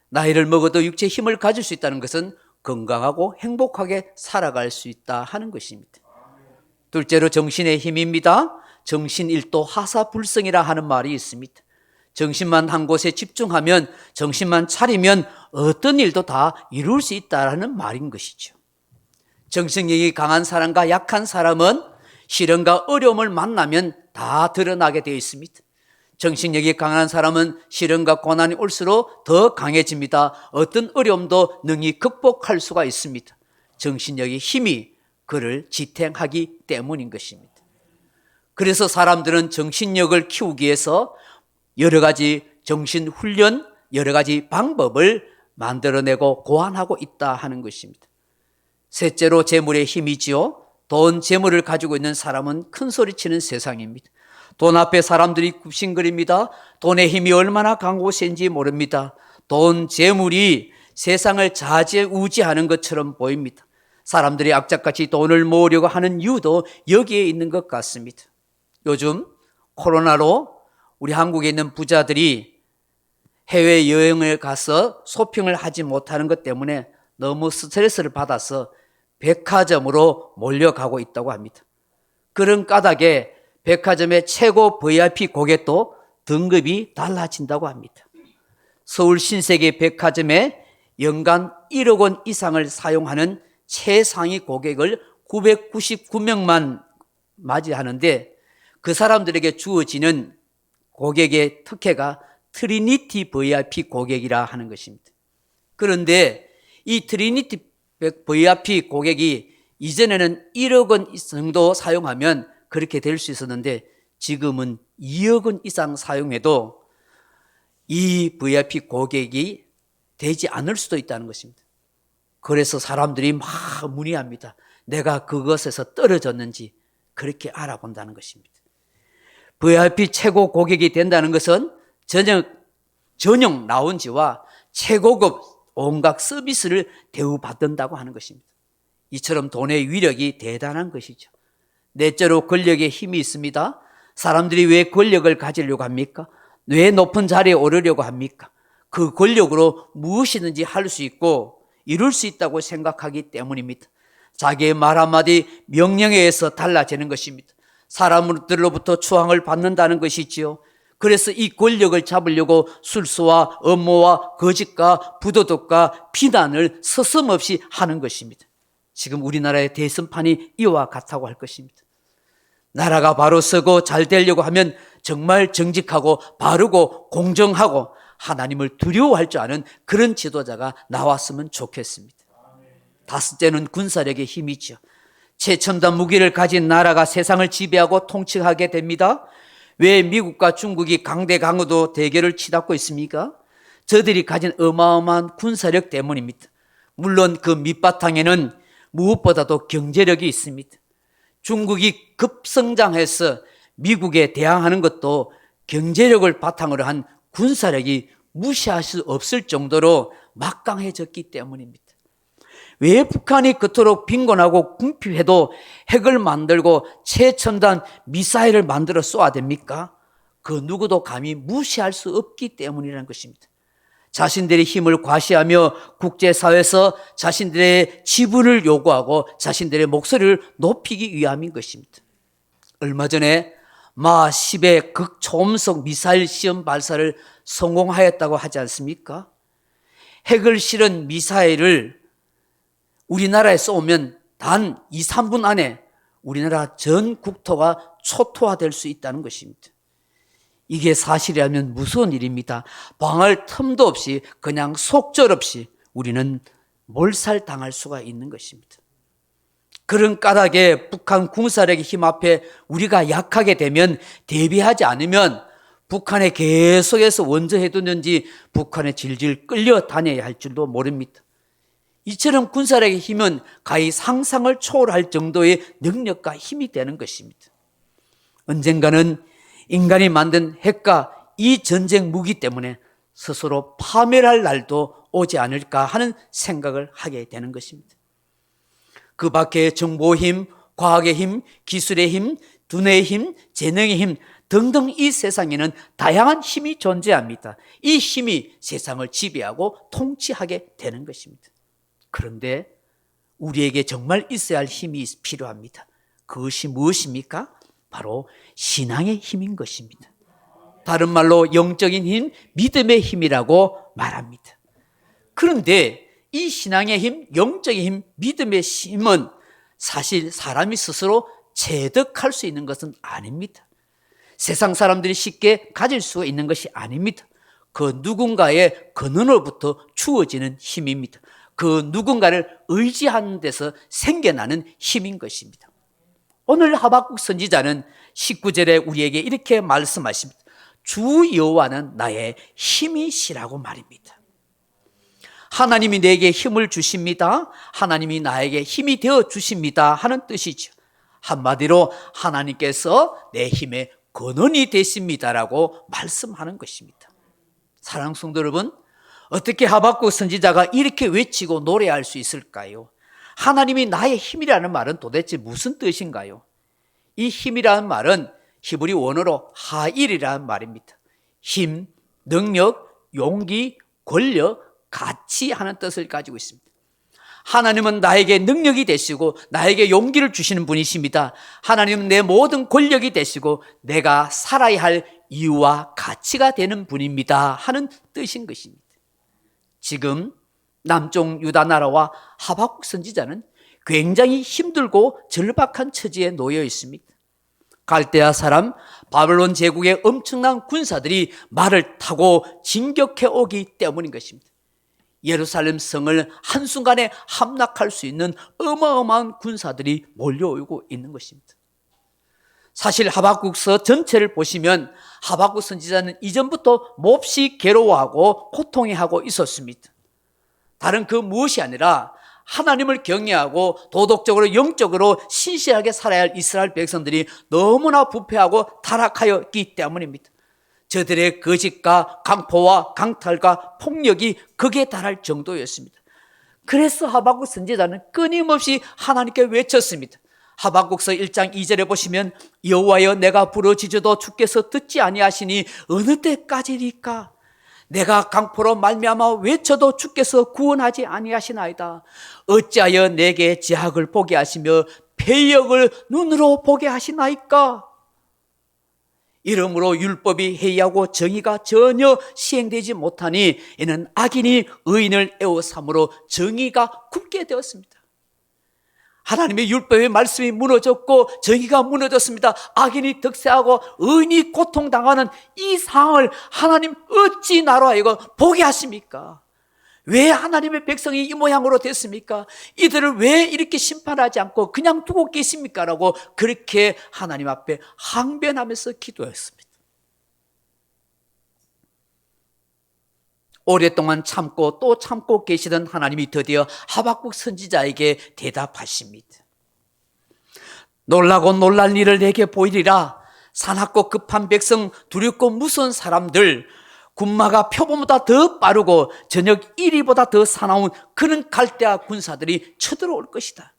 나이를 먹어도 육체의 힘을 가질 수 있다는 것은 건강하고 행복하게 살아갈 수 있다 하는 것입니다. 둘째로 정신의 힘입니다. 정신일도 하사불성이라 하는 말이 있습니다. 정신만 한 곳에 집중하면, 정신만 차리면 어떤 일도 다 이룰 수 있다는 말인 것이죠. 정신력이 강한 사람과 약한 사람은 시련과 어려움을 만나면 다 드러나게 되어 있습니다. 정신력이 강한 사람은 시련과 고난이 올수록 더 강해집니다. 어떤 어려움도 능히 극복할 수가 있습니다. 정신력의 힘이 그를 지탱하기 때문인 것입니다. 그래서 사람들은 정신력을 키우기 위해서 여러 가지 정신훈련, 여러 가지 방법을 만들어내고 고안하고 있다 하는 것입니다. 셋째로 재물의 힘이지요. 돈, 재물을 가지고 있는 사람은 큰 소리치는 세상입니다. 돈 앞에 사람들이 굽신거립니다. 돈의 힘이 얼마나 강하고 센지 모릅니다. 돈, 재물이 세상을 좌지우지하는 것처럼 보입니다. 사람들이 악착같이 돈을 모으려고 하는 이유도 여기에 있는 것 같습니다. 요즘 코로나로 우리 한국에 있는 부자들이 해외여행을 가서 쇼핑을 하지 못하는 것 때문에 너무 스트레스를 받아서 백화점으로 몰려가고 있다고 합니다. 그런 까닭에 백화점의 최고 VIP 고객도 등급이 달라진다고 합니다. 서울 신세계 백화점에 연간 1억 원 이상을 사용하는 최상위 고객을 999명만 맞이하는데 그 사람들에게 주어지는 고객의 특혜가 트리니티 VIP 고객이라 하는 것입니다. 그런데 이 트리니티 VIP 고객이 이전에는 1억 원 정도 사용하면 그렇게 될 수 있었는데 지금은 2억 원 이상 사용해도 이 VIP 고객이 되지 않을 수도 있다는 것입니다. 그래서 사람들이 막 문의합니다. 내가 그것에서 떨어졌는지 그렇게 알아본다는 것입니다. VIP 최고 고객이 된다는 것은 전용 라운지와 최고급 온갖 서비스를 대우받는다고 하는 것입니다. 이처럼 돈의 위력이 대단한 것이죠. 넷째로 권력의 힘이 있습니다. 사람들이 왜 권력을 가지려고 합니까? 왜 높은 자리에 오르려고 합니까? 그 권력으로 무엇이든지 할 수 있고 이룰 수 있다고 생각하기 때문입니다. 자기의 말 한마디 명령에 의해서 달라지는 것입니다. 사람들로부터 추앙을 받는다는 것이지요. 그래서 이 권력을 잡으려고 술수와 음모와 거짓과 부도덕과 비난을 서슴없이 하는 것입니다. 지금 우리나라의 대선판이 이와 같다고 할 것입니다. 나라가 바로 서고 잘 되려고 하면 정말 정직하고 바르고 공정하고 하나님을 두려워할 줄 아는 그런 지도자가 나왔으면 좋겠습니다. 다섯째는 군사력의 힘이죠. 최첨단 무기를 가진 나라가 세상을 지배하고 통치하게 됩니다. 왜 미국과 중국이 강대강으로 대결을 치닫고 있습니까? 저들이 가진 어마어마한 군사력 때문입니다. 물론 그 밑바탕에는 무엇보다도 경제력이 있습니다. 중국이 급성장해서 미국에 대항하는 것도 경제력을 바탕으로 한 군사력이 무시할 수 없을 정도로 막강해졌기 때문입니다. 왜 북한이 그토록 빈곤하고 궁핍해도 핵을 만들고 최첨단 미사일을 만들어 쏘아댑니까? 그 누구도 감히 무시할 수 없기 때문이라는 것입니다. 자신들의 힘을 과시하며 국제사회에서 자신들의 지분을 요구하고 자신들의 목소리를 높이기 위함인 것입니다. 얼마 전에 마10의 극초음속 미사일 시험 발사를 성공하였다고 하지 않습니까? 핵을 실은 미사일을 우리나라에 쏘면 단 2, 3분 안에 우리나라 전 국토가 초토화될 수 있다는 것입니다. 이게 사실이라면 무서운 일입니다. 방할 틈도 없이 그냥 속절없이 우리는 몰살당할 수가 있는 것입니다. 그런 까닭에 북한 군사력의 힘 앞에 우리가 약하게 되면 대비하지 않으면 북한에 계속해서 원조해두는지 북한에 질질 끌려다녀야 할 줄도 모릅니다. 이처럼 군사력의 힘은 가히 상상을 초월할 정도의 능력과 힘이 되는 것입니다. 언젠가는 인간이 만든 핵과 이 전쟁 무기 때문에 스스로 파멸할 날도 오지 않을까 하는 생각을 하게 되는 것입니다. 그 밖에 정보의 힘, 과학의 힘, 기술의 힘, 두뇌의 힘, 재능의 힘 등등 이 세상에는 다양한 힘이 존재합니다. 이 힘이 세상을 지배하고 통치하게 되는 것입니다. 그런데 우리에게 정말 있어야 할 힘이 필요합니다. 그것이 무엇입니까? 바로 신앙의 힘인 것입니다. 다른 말로 영적인 힘, 믿음의 힘이라고 말합니다. 그런데 이 신앙의 힘, 영적인 힘, 믿음의 힘은 사실 사람이 스스로 체득할 수 있는 것은 아닙니다. 세상 사람들이 쉽게 가질 수 있는 것이 아닙니다. 그 누군가의 근원으로부터 주어지는 힘입니다. 그 누군가를 의지하는 데서 생겨나는 힘인 것입니다. 오늘 하박국 선지자는 19절에 우리에게 이렇게 말씀하십니다. 주 여호와는 나의 힘이시라고 말입니다. 하나님이 내게 힘을 주십니다. 하나님이 나에게 힘이 되어 주십니다 하는 뜻이죠. 한마디로 하나님께서 내 힘의 근원이 되십니다라고 말씀하는 것입니다. 사랑하는 성도 여러분, 어떻게 하박국 선지자가 이렇게 외치고 노래할 수 있을까요? 하나님이 나의 힘이라는 말은 도대체 무슨 뜻인가요? 이 힘이라는 말은 히브리 원어로 하일이라는 말입니다. 힘, 능력, 용기, 권력, 가치 하는 뜻을 가지고 있습니다. 하나님은 나에게 능력이 되시고 나에게 용기를 주시는 분이십니다. 하나님은 내 모든 권력이 되시고 내가 살아야 할 이유와 가치가 되는 분입니다 하는 뜻인 것입니다. 지금 남쪽 유다 나라와 하박국 선지자는 굉장히 힘들고 절박한 처지에 놓여 있습니다. 갈대아 사람 바벨론 제국의 엄청난 군사들이 말을 타고 진격해 오기 때문인 것입니다. 예루살렘 성을 한순간에 함락할 수 있는 어마어마한 군사들이 몰려오고 있는 것입니다. 사실 하박국서 전체를 보시면 하박국 선지자는 이전부터 몹시 괴로워하고 고통해하고 있었습니다. 다른 그 무엇이 아니라 하나님을 경외하고 도덕적으로 영적으로 신실하게 살아야 할 이스라엘 백성들이 너무나 부패하고 타락하였기 때문입니다. 저들의 거짓과 강포와 강탈과 폭력이 극에 달할 정도였습니다. 그래서 하박국 선지자는 끊임없이 하나님께 외쳤습니다. 하박국서 1장 2절에 보시면 여호와여 내가 부르짖어도 주께서 듣지 아니하시니 어느 때까지리까? 내가 강포로 말미암아 외쳐도 주께서 구원하지 아니하시나이다. 어찌하여 내게 제약을 보게 하시며 패역을 눈으로 보게 하시나이까? 이러므로 율법이 해이하고 정의가 전혀 시행되지 못하니 이는 악인이 의인을 애워삼으로 정의가 굽게 되었습니다. 하나님의 율법의 말씀이 무너졌고 정의가 무너졌습니다. 악인이 득세하고 의인이 고통당하는 이 상황을 하나님 어찌 나로 하여금 보게 하십니까? 왜 하나님의 백성이 이 모양으로 됐습니까? 이들을 왜 이렇게 심판하지 않고 그냥 두고 계십니까? 라고 그렇게 하나님 앞에 항변하면서 기도했습니다. 오랫동안 참고 또 참고 계시던 하나님이 드디어 하박국 선지자에게 대답하십니다. 놀라고 놀랄 일을 내게 보이리라. 사납고 급한 백성, 두렵고 무서운 사람들, 군마가 표범보다 더 빠르고 저녁 1위보다 더 사나운 그런 갈대아 군사들이 쳐들어올 것이다.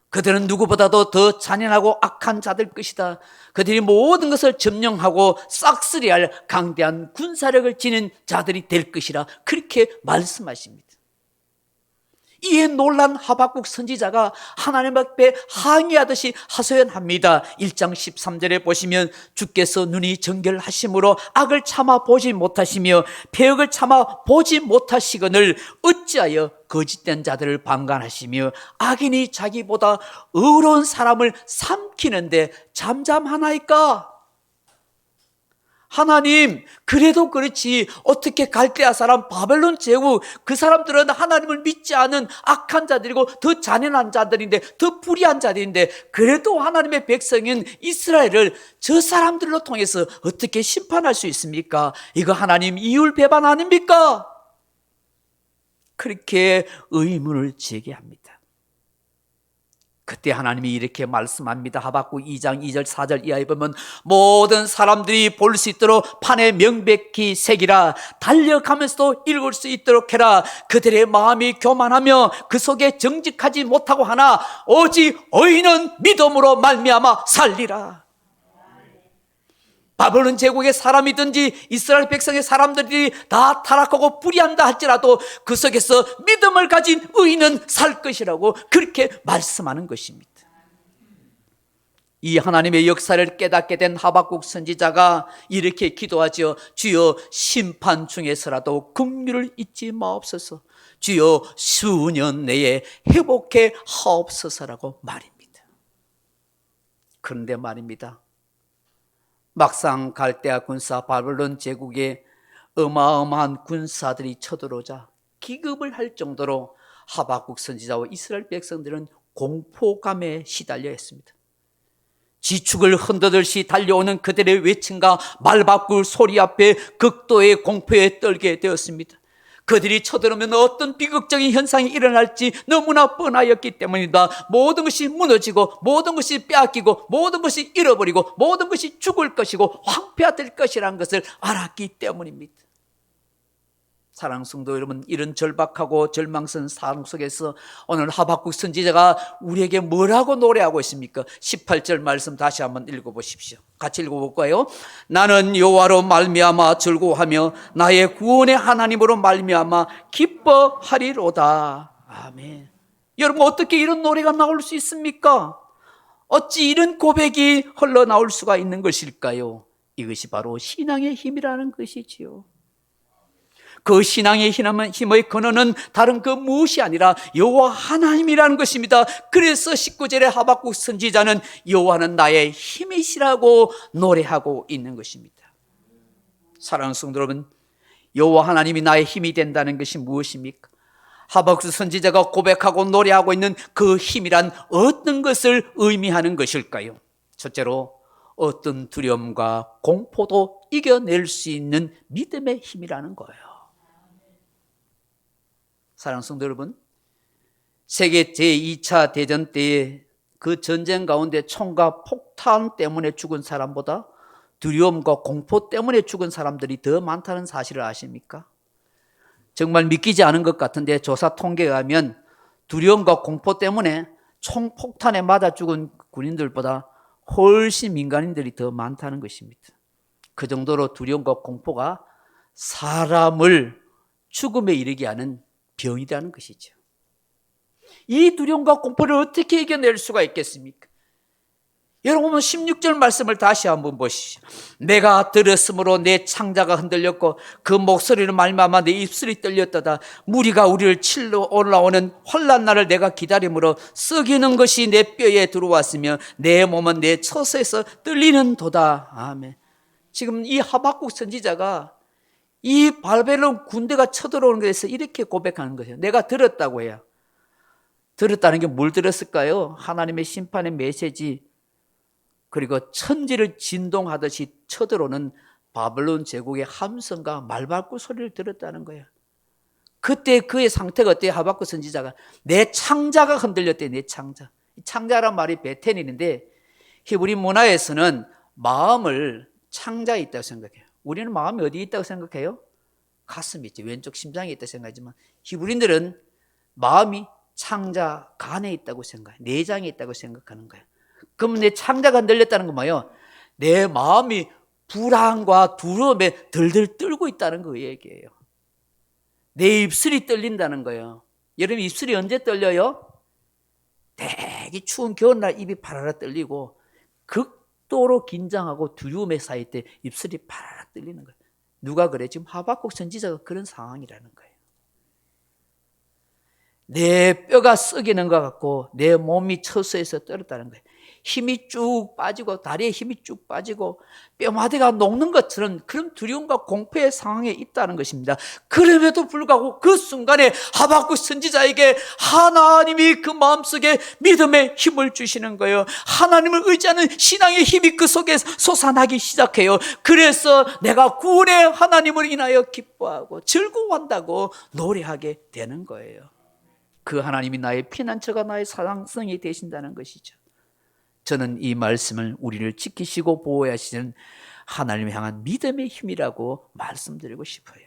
그들은 누구보다도 더 잔인하고 악한 자들 것이다. 그들이 모든 것을 점령하고 싹쓸이할 강대한 군사력을 지닌 자들이 될 것이라 그렇게 말씀하십니다. 이에 놀란 하박국 선지자가 하나님 앞에 항의하듯이 하소연합니다. 1장 13절에 보시면 주께서 눈이 정결하심으로 악을 참아 보지 못하시며 패역을 참아 보지 못하시거늘 어찌하여 거짓된 자들을 방관하시며 악인이 자기보다 의로운 사람을 삼키는데 잠잠하나이까? 하나님, 그래도 그렇지 어떻게 갈대아 사람 바벨론 제국 그 사람들은 하나님을 믿지 않은 악한 자들이고 더 잔인한 자들인데 더 불의한 자들인데 그래도 하나님의 백성인 이스라엘을 저 사람들로 통해서 어떻게 심판할 수 있습니까? 이거 하나님 이율 배반 아닙니까? 그렇게 의문을 제기합니다. 그때 하나님이 이렇게 말씀합니다. 하박국 2장 2절 4절 이하에 보면 모든 사람들이 볼 수 있도록 판에 명백히 새기라. 달려가면서도 읽을 수 있도록 해라. 그들의 마음이 교만하며 그 속에 정직하지 못하고 하나 오직 의인은 믿음으로 말미암아 살리라. 바벨론 제국의 사람이든지 이스라엘 백성의 사람들이 다 타락하고 불의한다 할지라도 그 속에서 믿음을 가진 의인은 살 것이라고 그렇게 말씀하는 것입니다. 이 하나님의 역사를 깨닫게 된 하박국 선지자가 이렇게 기도하죠. 주여 심판 중에서라도 긍휼을 잊지 마옵소서. 주여 수년 내에 회복해 하옵소서라고 말입니다. 그런데 말입니다. 막상 갈대아 군사 바벨론 제국에 어마어마한 군사들이 쳐들어오자 기급을 할 정도로 하박국 선지자와 이스라엘 백성들은 공포감에 시달려 했습니다. 지축을 흔들듯이 달려오는 그들의 외침과 말바꿀 소리 앞에 극도의 공포에 떨게 되었습니다. 그들이 쳐들어오면 어떤 비극적인 현상이 일어날지 너무나 뻔하였기 때문이다. 모든 것이 무너지고 모든 것이 빼앗기고 모든 것이 잃어버리고 모든 것이 죽을 것이고 황폐화될 것이라는 것을 알았기 때문입니다. 사랑하는 성도 여러분, 이런 절박하고 절망스러운 상황 속에서 오늘 하박국 선지자가 우리에게 뭐라고 노래하고 있습니까? 18절 말씀 다시 한번 읽어보십시오. 같이 읽어볼까요? 나는 여호와로 말미암아 즐거워하며 나의 구원의 하나님으로 말미암아 기뻐하리로다. 아멘. 여러분, 어떻게 이런 노래가 나올 수 있습니까? 어찌 이런 고백이 흘러나올 수가 있는 것일까요? 이것이 바로 신앙의 힘이라는 것이지요. 그 신앙의 힘의 근원은 다른 그 무엇이 아니라 여호와 하나님이라는 것입니다. 그래서 19절에 하박국 선지자는 여호와는 나의 힘이시라고 노래하고 있는 것입니다. 사랑하는 성도 여러분, 여호와 하나님이 나의 힘이 된다는 것이 무엇입니까? 하박국 선지자가 고백하고 노래하고 있는 그 힘이란 어떤 것을 의미하는 것일까요? 첫째로 어떤 두려움과 공포도 이겨낼 수 있는 믿음의 힘이라는 거예요. 사랑하는 성도 여러분, 세계 제2차 대전 때에 그 전쟁 가운데 총과 폭탄 때문에 죽은 사람보다 두려움과 공포 때문에 죽은 사람들이 더 많다는 사실을 아십니까? 정말 믿기지 않은 것 같은데 조사 통계에 의하면 두려움과 공포 때문에 총폭탄에 맞아 죽은 군인들보다 훨씬 민간인들이 더 많다는 것입니다. 그 정도로 두려움과 공포가 사람을 죽음에 이르게 하는 병이라는 것이죠. 이 두려움과 공포를 어떻게 이겨낼 수가 있겠습니까? 여러분 16절 말씀을 다시 한번 보시죠. 내가 들었으므로 내 창자가 흔들렸고 그 목소리를 말미암아 내 입술이 떨렸도다. 무리가 우리를 칠러 올라오는 환난 날을 내가 기다림으로 썩이는 것이 내 뼈에 들어왔으며 내 몸은 내 처소에서 떨리는 도다. 아멘. 지금 이 하박국 선지자가 이 바벨론 군대가 쳐들어오는 것에서 이렇게 고백하는 거예요. 내가 들었다고 해요. 들었다는 게 뭘 들었을까요? 하나님의 심판의 메시지, 그리고 천지를 진동하듯이 쳐들어오는 바벨론 제국의 함성과 말발굽 소리를 들었다는 거예요. 그때 그의 상태가 어때요? 하박국 선지자가 내 창자가 흔들렸대. 내 창자. 창자란 말이 베테닌인데 히브리 문화에서는 마음을 창자에 있다고 생각해요. 우리는 마음이 어디에 있다고 생각해요? 가슴에 있지, 왼쪽 심장에 있다고 생각하지만 히브리인들은 마음이 창자 간에 있다고 생각해요. 내장에 있다고 생각하는 거예요. 그럼 내 창자가 흔들렸다는 건 뭐예요? 내 마음이 불안과 두려움에 덜덜 떨고 있다는 그 얘기예요. 내 입술이 떨린다는 거예요. 여러분 입술이 언제 떨려요? 되게 추운 겨울날 입이 파라라 떨리고 극도로 긴장하고 두려움에 쌓일 때 입술이 파라라 떨리는 거예요. 누가 그래? 지금 하박국 선지자가 그런 상황이라는 거예요. 내 뼈가 썩이는 것 같고 내 몸이 처소에서 떨었다는 거예요. 힘이 쭉 빠지고 다리에 힘이 쭉 빠지고 뼈마디가 녹는 것처럼 그런 두려움과 공포의 상황에 있다는 것입니다. 그럼에도 불구하고 그 순간에 하박국 선지자에게 하나님이 그 마음속에 믿음의 힘을 주시는 거예요. 하나님을 의지하는 신앙의 힘이 그 속에 솟아나기 시작해요. 그래서 내가 구원의 하나님을 인하여 기뻐하고 즐거워한다고 노래하게 되는 거예요. 그 하나님이 나의 피난처가 나의 사랑성이 되신다는 것이죠. 저는 이 말씀을 우리를 지키시고 보호하시는 하나님을 향한 믿음의 힘이라고 말씀드리고 싶어요.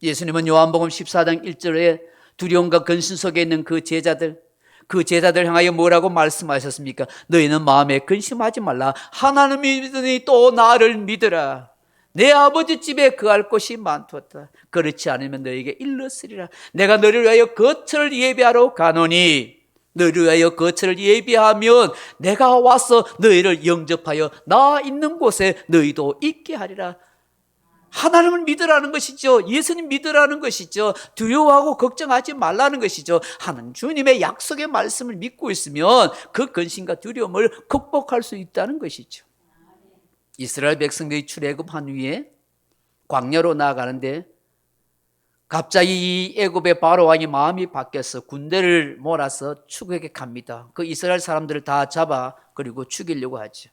예수님은 요한복음 14장 1절에 두려움과 근심 속에 있는 그 제자들 향하여 뭐라고 말씀하셨습니까? 너희는 마음에 근심하지 말라. 하나님을 믿으니 또 나를 믿으라. 내 아버지 집에 거할 곳이 많도다. 그렇지 않으면 너에게 일렀으리라. 내가 너를 위하여 거처를 예비하러 가노니 너를 위하여 거처를 예비하면 내가 와서 너희를 영접하여 나 있는 곳에 너희도 있게 하리라. 하나님을 믿으라는 것이죠. 예수님 믿으라는 것이죠. 두려워하고 걱정하지 말라는 것이죠. 하나님 주님의 약속의 말씀을 믿고 있으면 그 근심과 두려움을 극복할 수 있다는 것이죠. 이스라엘 백성들이 출애굽한 후에 광야로 나아가는데 갑자기 이 애굽의 바로 왕이 마음이 바뀌어서 군대를 몰아서 추격에 갑니다. 그 이스라엘 사람들을 다 잡아 그리고 죽이려고 하죠.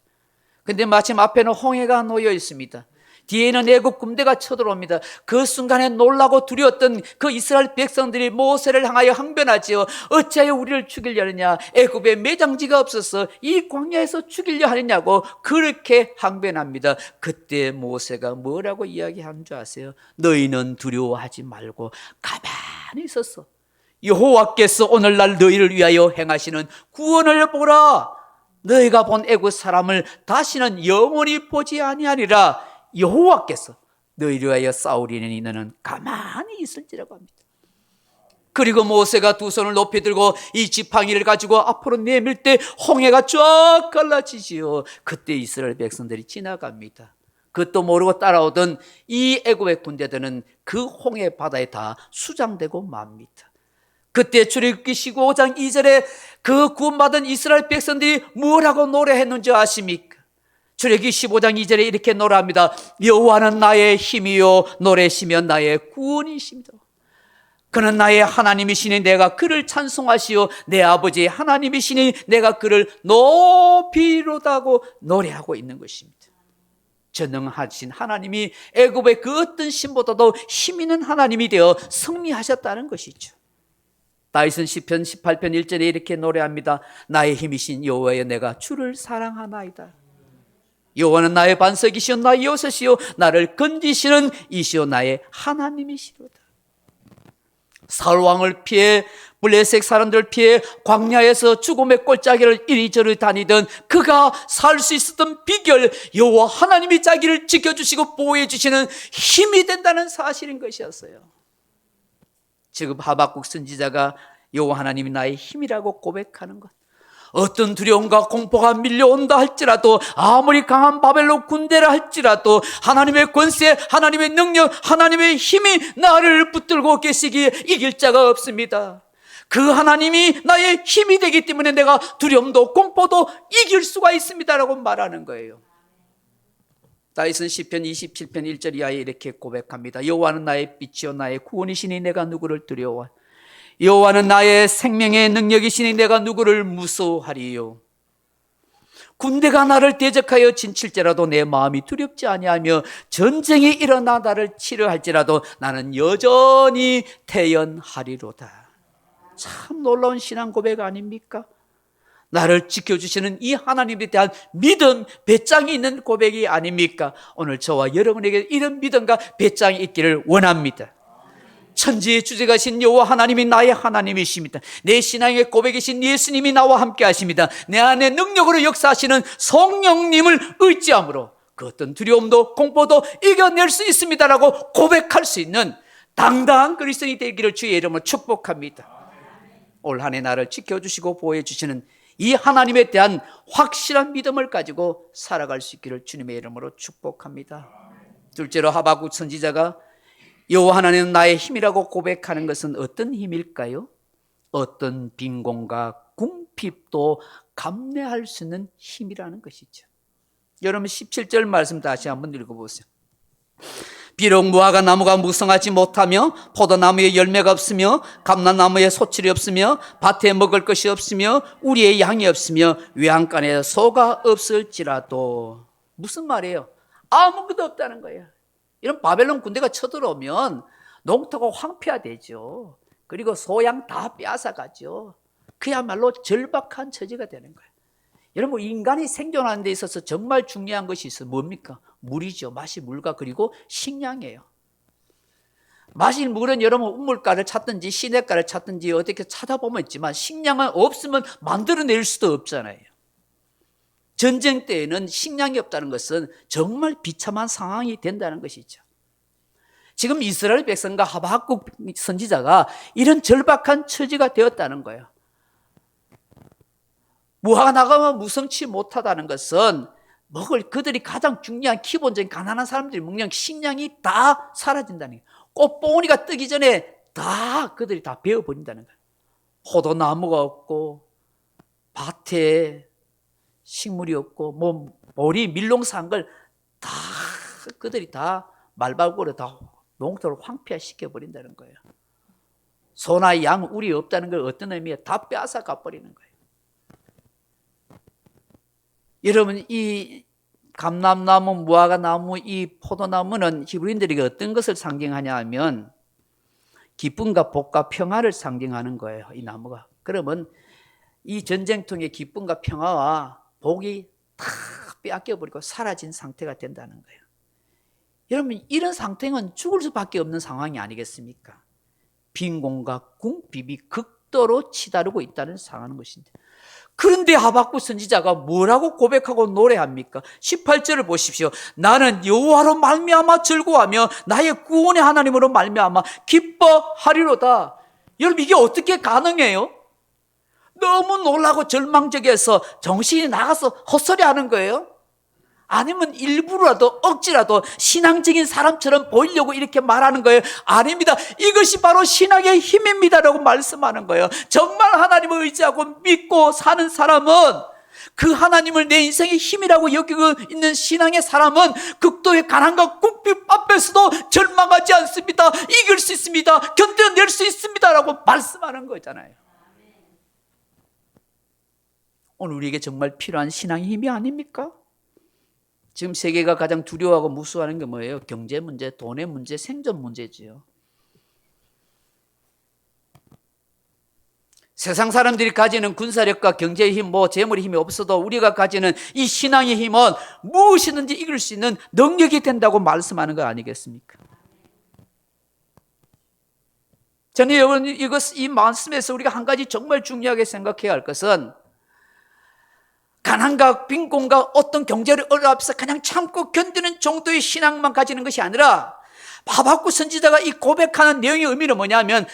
근데 마침 앞에는 홍해가 놓여 있습니다. 뒤에는 애굽 군대가 쳐들어옵니다. 그 순간에 놀라고 두려웠던 그 이스라엘 백성들이 모세를 향하여 항변하지요. 어찌하여 우리를 죽이려느냐? 애굽에 매장지가 없어서 이 광야에서 죽이려 하느냐고 그렇게 항변합니다. 그때 모세가 뭐라고 이야기한 줄 아세요? 너희는 두려워하지 말고 가만히 있었어. 여호와께서 오늘날 너희를 위하여 행하시는 구원을 보라. 너희가 본 애굽 사람을 다시는 영원히 보지 아니하리라. 여호와께서 너희를 위하여 싸우리니 너는 가만히 있을지라고 합니다. 그리고 모세가 두 손을 높이 들고 이 지팡이를 가지고 앞으로 내밀 때 홍해가 쫙 갈라지지요. 그때 이스라엘 백성들이 지나갑니다. 그것도 모르고 따라오던 이 애굽의 군대들은 그 홍해 바다에 다 수장되고 맙니다. 그때 출애굽기 15장 2절에 그 구원받은 이스라엘 백성들이 뭐라고 노래했는지 아십니까? 출애굽기 15장 2절에 이렇게 노래합니다. 여호와는 나의 힘이요 노래시며 나의 구원이십니다. 그는 나의 하나님이시니 내가 그를 찬송하시오 내 아버지의 하나님이시니 내가 그를 높이로다고 노래하고 있는 것입니다. 전능하신 하나님이 애굽의 그 어떤 신보다도 힘 있는 하나님이 되어 승리하셨다는 것이죠. 다윗은 시편 18편 1절에 이렇게 노래합니다. 나의 힘이신 여호와여 내가 주를 사랑하나이다. 여호와는 나의 반석이시오 나의 요새시오 나를 건지시는 이시오 나의 하나님이시로다. 사울왕을 피해 블레셋 사람들을 피해 광야에서 죽음의 골짜기를 이리저리 다니던 그가 살 수 있었던 비결, 여호와 하나님이 자기를 지켜주시고 보호해 주시는 힘이 된다는 사실인 것이었어요. 지금 하박국 선지자가 여호와 하나님이 나의 힘이라고 고백하는 것, 어떤 두려움과 공포가 밀려온다 할지라도, 아무리 강한 바벨론 군대라 할지라도 하나님의 권세, 하나님의 능력, 하나님의 힘이 나를 붙들고 계시기에 이길 자가 없습니다. 그 하나님이 나의 힘이 되기 때문에 내가 두려움도 공포도 이길 수가 있습니다라고 말하는 거예요. 다윗은 시편 27편 1절 이하에 이렇게 고백합니다. 여호와는 나의 빛이요 나의 구원이시니 내가 누구를 두려워하리요. 여호와는 나의 생명의 능력이시니 내가 누구를 무서워하리요. 군대가 나를 대적하여 진칠지라도 내 마음이 두렵지 아니하며 전쟁이 일어나 나를 치료할지라도 나는 여전히 태연하리로다. 참 놀라운 신앙 고백 아닙니까? 나를 지켜주시는 이 하나님에 대한 믿음, 배짱이 있는 고백이 아닙니까? 오늘 저와 여러분에게 이런 믿음과 배짱이 있기를 원합니다. 천지의 주제가신 여호와 하나님이 나의 하나님이십니다. 내 신앙의 고백이신 예수님이 나와 함께 하십니다. 내 안에 능력으로 역사하시는 성령님을 의지함으로 그 어떤 두려움도 공포도 이겨낼 수 있습니다라고 고백할 수 있는 당당한 그리스도인이 되기를 주의 이름으로 축복합니다. 올 한 해 나를 지켜주시고 보호해 주시는 이 하나님에 대한 확실한 믿음을 가지고 살아갈 수 있기를 주님의 이름으로 축복합니다. 둘째로 하박국 선지자가 여호와 하나님은 나의 힘이라고 고백하는 것은 어떤 힘일까요? 어떤 빈곤과 궁핍도 감내할 수 있는 힘이라는 것이죠. 여러분 17절 말씀 다시 한번 읽어보세요. 비록 무화과 나무가 무성하지 못하며 포도나무에 열매가 없으며 감람나무에 소출이 없으며 밭에 먹을 것이 없으며 우리의 양이 없으며 외양간에 소가 없을지라도, 무슨 말이에요? 아무것도 없다는 거예요. 이런 바벨론 군대가 쳐들어오면 농토가 황폐화되죠. 그리고 소양 다 빼앗아가죠. 그야말로 절박한 처지가 되는 거예요. 여러분, 인간이 생존하는 데 있어서 정말 중요한 것이 있어요. 뭡니까? 물이죠. 마실 물과 그리고 식량이에요. 마실 물은 여러분 우물가를 찾든지 시냇가를 찾든지 어떻게 찾아보면 있지만 식량은 없으면 만들어낼 수도 없잖아요. 전쟁 때에는 식량이 없다는 것은 정말 비참한 상황이 된다는 것이죠. 지금 이스라엘 백성과 하박국 선지자가 이런 절박한 처지가 되었다는 거예요. 무화과 나가면 무성치 못하다는 것은 먹을 그들이 가장 중요한 기본적인 가난한 사람들이 먹는 식량이 다 사라진다는 거예요. 꽃봉오리가 뜨기 전에 다 그들이 다 베어버린다는 거예요. 포도나무가 없고 밭에 식물이 없고 모리 밀농사 한 걸 다 그들이 다 말발골에 다 농토를 황폐화시켜 버린다는 거예요. 소나 양, 우리 없다는 걸 어떤 의미에 다 빼앗아 가버리는 거예요. 여러분, 이 감람나무, 무화과나무, 이 포도나무는 히브리인들에게 어떤 것을 상징하냐 하면 기쁨과 복과 평화를 상징하는 거예요, 이 나무가. 그러면 이 전쟁통의 기쁨과 평화와 복이 다 빼앗겨버리고 사라진 상태가 된다는 거예요. 여러분, 이런 상태는 죽을 수밖에 없는 상황이 아니겠습니까? 빈곤과 궁핍이 극도로 치다르고 있다는 상황인 것인데, 그런데 하박국 선지자가 뭐라고 고백하고 노래합니까? 18절을 보십시오. 나는 여호와로 말미암아 즐거워하며 나의 구원의 하나님으로 말미암아 기뻐하리로다. 여러분, 이게 어떻게 가능해요? 너무 놀라고 절망적이어서 정신이 나가서 헛소리하는 거예요? 아니면 일부러라도 억지라도 신앙적인 사람처럼 보이려고 이렇게 말하는 거예요? 아닙니다. 이것이 바로 신앙의 힘입니다라고 말씀하는 거예요. 정말 하나님을 의지하고 믿고 사는 사람은, 그 하나님을 내 인생의 힘이라고 여기고 있는 신앙의 사람은 극도의 가난과 궁핍 앞에서도 절망하지 않습니다. 이길 수 있습니다. 견뎌낼 수 있습니다라고 말씀하는 거잖아요. 오늘 우리에게 정말 필요한 신앙의 힘이 아닙니까? 지금 세계가 가장 두려워하고 무서워하는 게 뭐예요? 경제 문제, 돈의 문제, 생존 문제지요. 세상 사람들이 가지는 군사력과 경제의 힘, 재물의 힘이 없어도 우리가 가지는 이 신앙의 힘은 무엇이든지 이길 수 있는 능력이 된다고 말씀하는 거 아니겠습니까? 저는 여러분, 이 말씀에서 우리가 한 가지 정말 중요하게 생각해야 할 것은, 가난과 빈곤과 어떤 경제를 어려워서 그냥 참고 견디는 정도의 신앙만 가지는 것이 아니라, 하박국 선지자가 이 고백하는 내용의 의미는 뭐냐면,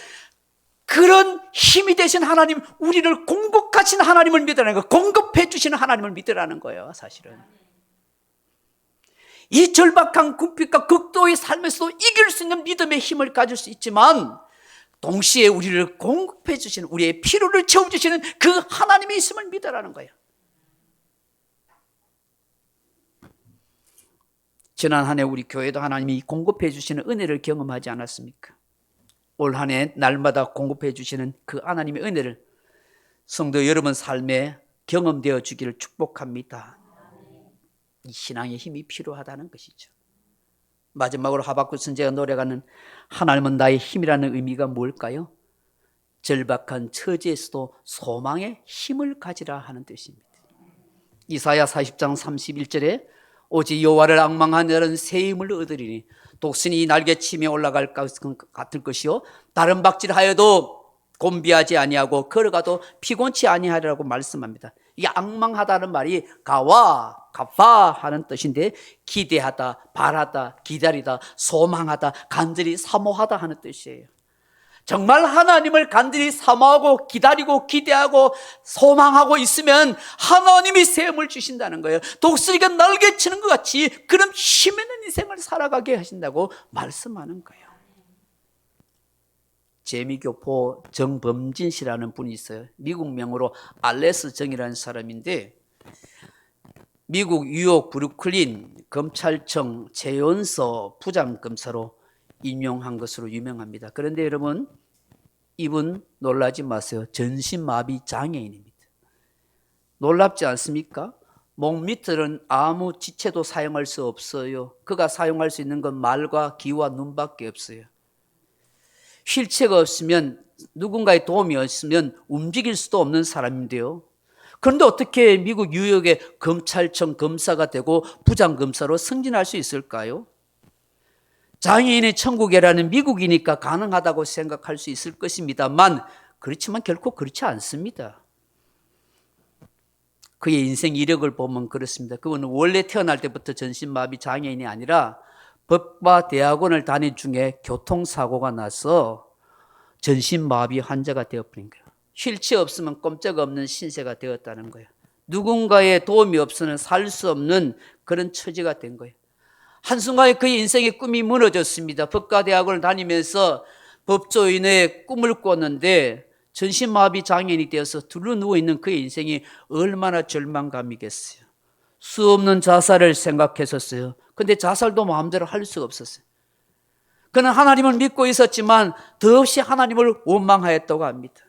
그런 힘이 되신 하나님, 우리를 공급하신 하나님을 믿으라는 거예요. 공급해 주시는 하나님을 믿으라는 거예요, 사실은. 이 절박한 궁핍과 극도의 삶에서도 이길 수 있는 믿음의 힘을 가질 수 있지만, 동시에 우리를 공급해 주시는, 우리의 필요를 채워주시는 그 하나님의 있음을 믿으라는 거예요. 지난 한 해 우리 교회도 하나님이 공급해 주시는 은혜를 경험하지 않았습니까? 올 한 해 날마다 공급해 주시는 그 하나님의 은혜를 성도 여러분 삶에 경험되어 주기를 축복합니다. 이 신앙의 힘이 필요하다는 것이죠. 마지막으로 하박국 선지자가 노래하는 하나님은 나의 힘이라는 의미가 뭘까요? 절박한 처지에서도 소망의 힘을 가지라 하는 뜻입니다. 이사야 40장 31절에 오직 여호와를 앙망한 자는 새 힘을 얻으리니 독신이 날개치며 올라갈 것 같을 것이요 다른 박질하여도 곤비하지 아니하고 걸어가도 피곤치 아니하리라고 말씀합니다. 이 앙망하다는 말이 가와 가파 하는 뜻인데, 기대하다, 바라다, 기다리다, 소망하다, 간절히 사모하다 하는 뜻이에요. 정말 하나님을 간절히 사모하고 기다리고 기대하고 소망하고 있으면 하나님이 새 힘을 주신다는 거예요. 독수리가 날개치는 것 같이 그런 힘 있는 인생을 살아가게 하신다고 말씀하는 거예요. 재미교포 정범진 씨라는 분이 있어요. 미국 명으로 알레스 정이라는 사람인데, 미국 뉴욕 브루클린 검찰청 재연서 부장검사로 임용한 것으로 유명합니다. 그런데 여러분, 이분 놀라지 마세요. 전신마비 장애인입니다. 놀랍지 않습니까? 목 밑에는 아무 지체도 사용할 수 없어요. 그가 사용할 수 있는 건 말과 귀와 눈밖에 없어요. 휠체어가 없으면, 누군가의 도움이 없으면 움직일 수도 없는 사람인데요. 그런데 어떻게 미국 뉴욕의 검찰청 검사가 되고 부장검사로 승진할 수 있을까요? 장애인의 천국이라는 미국이니까 가능하다고 생각할 수 있을 것입니다만, 그렇지만 결코 그렇지 않습니다. 그의 인생 이력을 보면 그렇습니다. 그분은 원래 태어날 때부터 전신마비 장애인이 아니라 법과 대학원을 다닌 중에 교통사고가 나서 전신마비 환자가 되어버린 거예요. 휠체어 없으면 꼼짝없는 신세가 되었다는 거예요. 누군가의 도움이 없으면 살 수 없는 그런 처지가 된 거예요. 한순간에 그의 인생의 꿈이 무너졌습니다. 법과대학원을 다니면서 법조인의 꿈을 꿨는데 전신마비 장애인이 되어서 둘러 누워있는 그의 인생이 얼마나 절망감이겠어요. 수없는 자살을 생각했었어요. 근데 자살도 마음대로 할 수가 없었어요. 그는 하나님을 믿고 있었지만 더없이 하나님을 원망하였다고 합니다.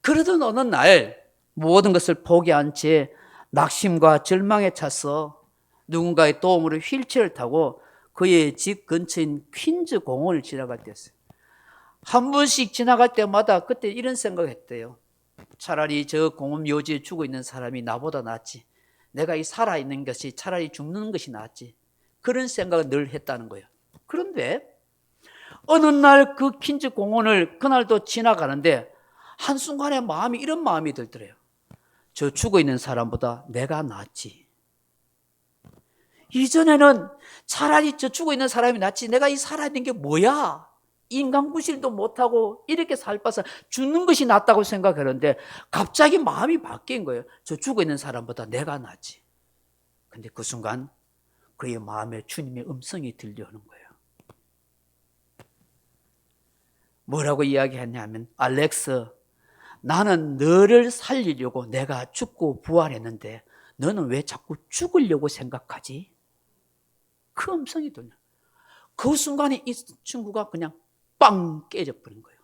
그러던 어느 날 모든 것을 포기한 채 낙심과 절망에 차서 누군가의 도움으로 휠체어를 타고 그의 집 근처인 퀸즈 공원을 지나갈 때였어요. 한 번씩 지나갈 때마다 그때 이런 생각을 했대요. 차라리 저 공원 묘지에 죽어 있는 사람이 나보다 낫지. 내가 이 살아있는 것이 차라리 죽는 것이 낫지. 그런 생각을 늘 했다는 거예요. 그런데 어느 날 그 퀸즈 공원을 그날도 지나가는데 한순간에 이런 마음이 들더래요. 저 죽어 있는 사람보다 내가 낫지. 이전에는 차라리 저 죽어 있는 사람이 낫지. 내가 이 살아있는 게 뭐야? 인간구실도 못하고 이렇게 살빠서 죽는 것이 낫다고 생각하는데 갑자기 마음이 바뀐 거예요. 저 죽어 있는 사람보다 내가 낫지. 근데 그 순간 그의 마음에 주님의 음성이 들려오는 거예요. 뭐라고 이야기했냐면, 알렉스, 나는 너를 살리려고 내가 죽고 부활했는데 너는 왜 자꾸 죽으려고 생각하지? 그 음성이 들려. 그 순간에 이 친구가 그냥 빵 깨져버린 거예요.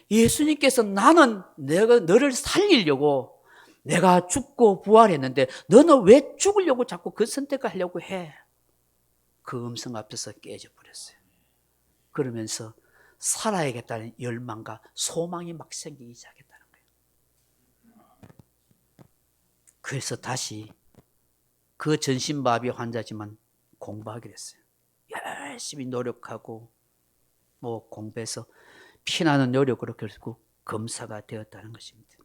예수님께서 나는 내가 너를 살리려고 내가 죽고 부활했는데 너는 왜 죽으려고 자꾸 그 선택을 하려고 해? 그 음성 앞에서 깨져버렸어요. 그러면서 살아야겠다는 열망과 소망이 막 생기기 시작했다는 거예요. 그래서 다시 그 전신마비 환자지만 공부하게 됐어요. 열심히 노력하고 공부해서 피나는 노력으로 결국 검사가 되었다는 것입니다.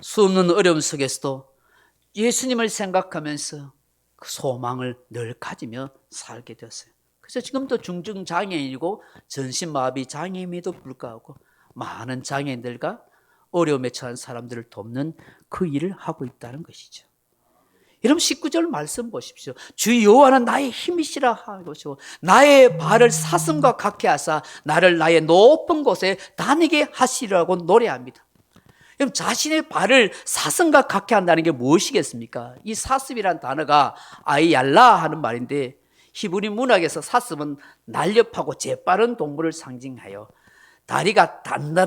수없는 어려움 속에서도 예수님을 생각하면서 그 소망을 늘 가지며 살게 되었어요. 그래서 지금도 중증장애인이고 전신마비 장애인에도 불구하고 많은 장애인들과 어려움에 처한 사람들을 돕는 그 일을 하고 있다는 것이죠. 여러분 19절 말씀 보십시오. 주 여호와는 나의 힘이시라 하시고 나의 발을 사슴과 같게 하사 나를 나의 높은 곳에 다니게 하시라고 노래합니다. 그럼 자신의 발을 사슴과 같게 한다는 게 무엇이겠습니까? 이 사슴이라는 단어가 아이얄라 하는 말인데 히브리 문학에서 사슴은 날렵하고 재빠른 동물을 상징하여 다리가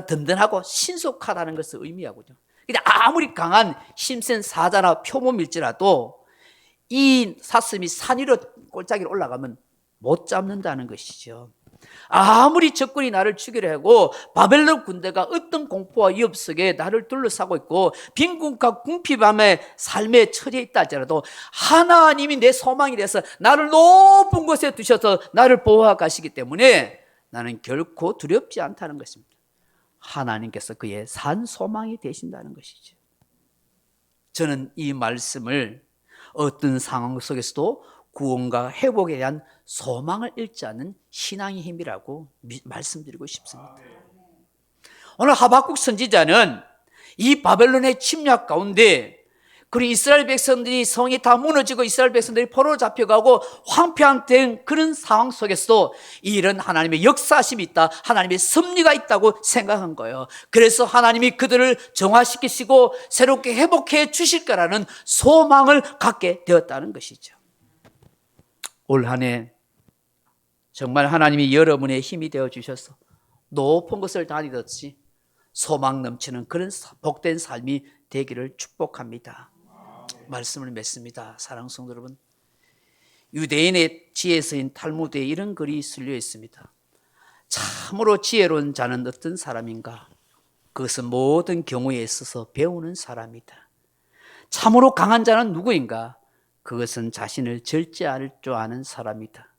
든든하고 신속하다는 것을 의미하거든요. 근데 아무리 강한 힘센 사자나 표범일지라도 이 사슴이 산 위로 골짜기로 올라가면 못 잡는다는 것이죠. 아무리 적군이 나를 죽이려 하고 바벨론 군대가 어떤 공포와 위협 속에 나를 둘러싸고 있고 빈궁과 궁핍함의 삶에 처해 있다 할지라도 하나님이 내 소망이 돼서 나를 높은 곳에 두셔서 나를 보호하 가시기 때문에 나는 결코 두렵지 않다는 것입니다. 하나님께서 그의 산 소망이 되신다는 것이죠. 저는 이 말씀을 어떤 상황 속에서도 구원과 회복에 대한 소망을 잃지 않는 신앙의 힘이라고 말씀드리고 싶습니다. 오늘 하박국 선지자는 이 바벨론의 침략 가운데 그리고 이스라엘 백성들이 성이 다 무너지고 이스라엘 백성들이 포로로 잡혀가고 황폐한 그런 상황 속에서도 이런 하나님의 역사심이 있다, 하나님의 섭리가 있다고 생각한 거예요. 그래서 하나님이 그들을 정화시키시고 새롭게 회복해 주실 거라는 소망을 갖게 되었다는 것이죠. 올 한 해 정말 하나님이 여러분의 힘이 되어 주셔서 높은 곳을 다니듯이 소망 넘치는 그런 복된 삶이 되기를 축복합니다. 말씀을 맺습니다. 사랑하는 성도 여러분, 유대인의 지혜서인 탈무드에 이런 글이 쓸려 있습니다. 참으로 지혜로운 자는 어떤 사람인가? 그것은 모든 경우에 있어서 배우는 사람이다. 참으로 강한 자는 누구인가? 그것은 자신을 절제할 줄 아는 사람이다.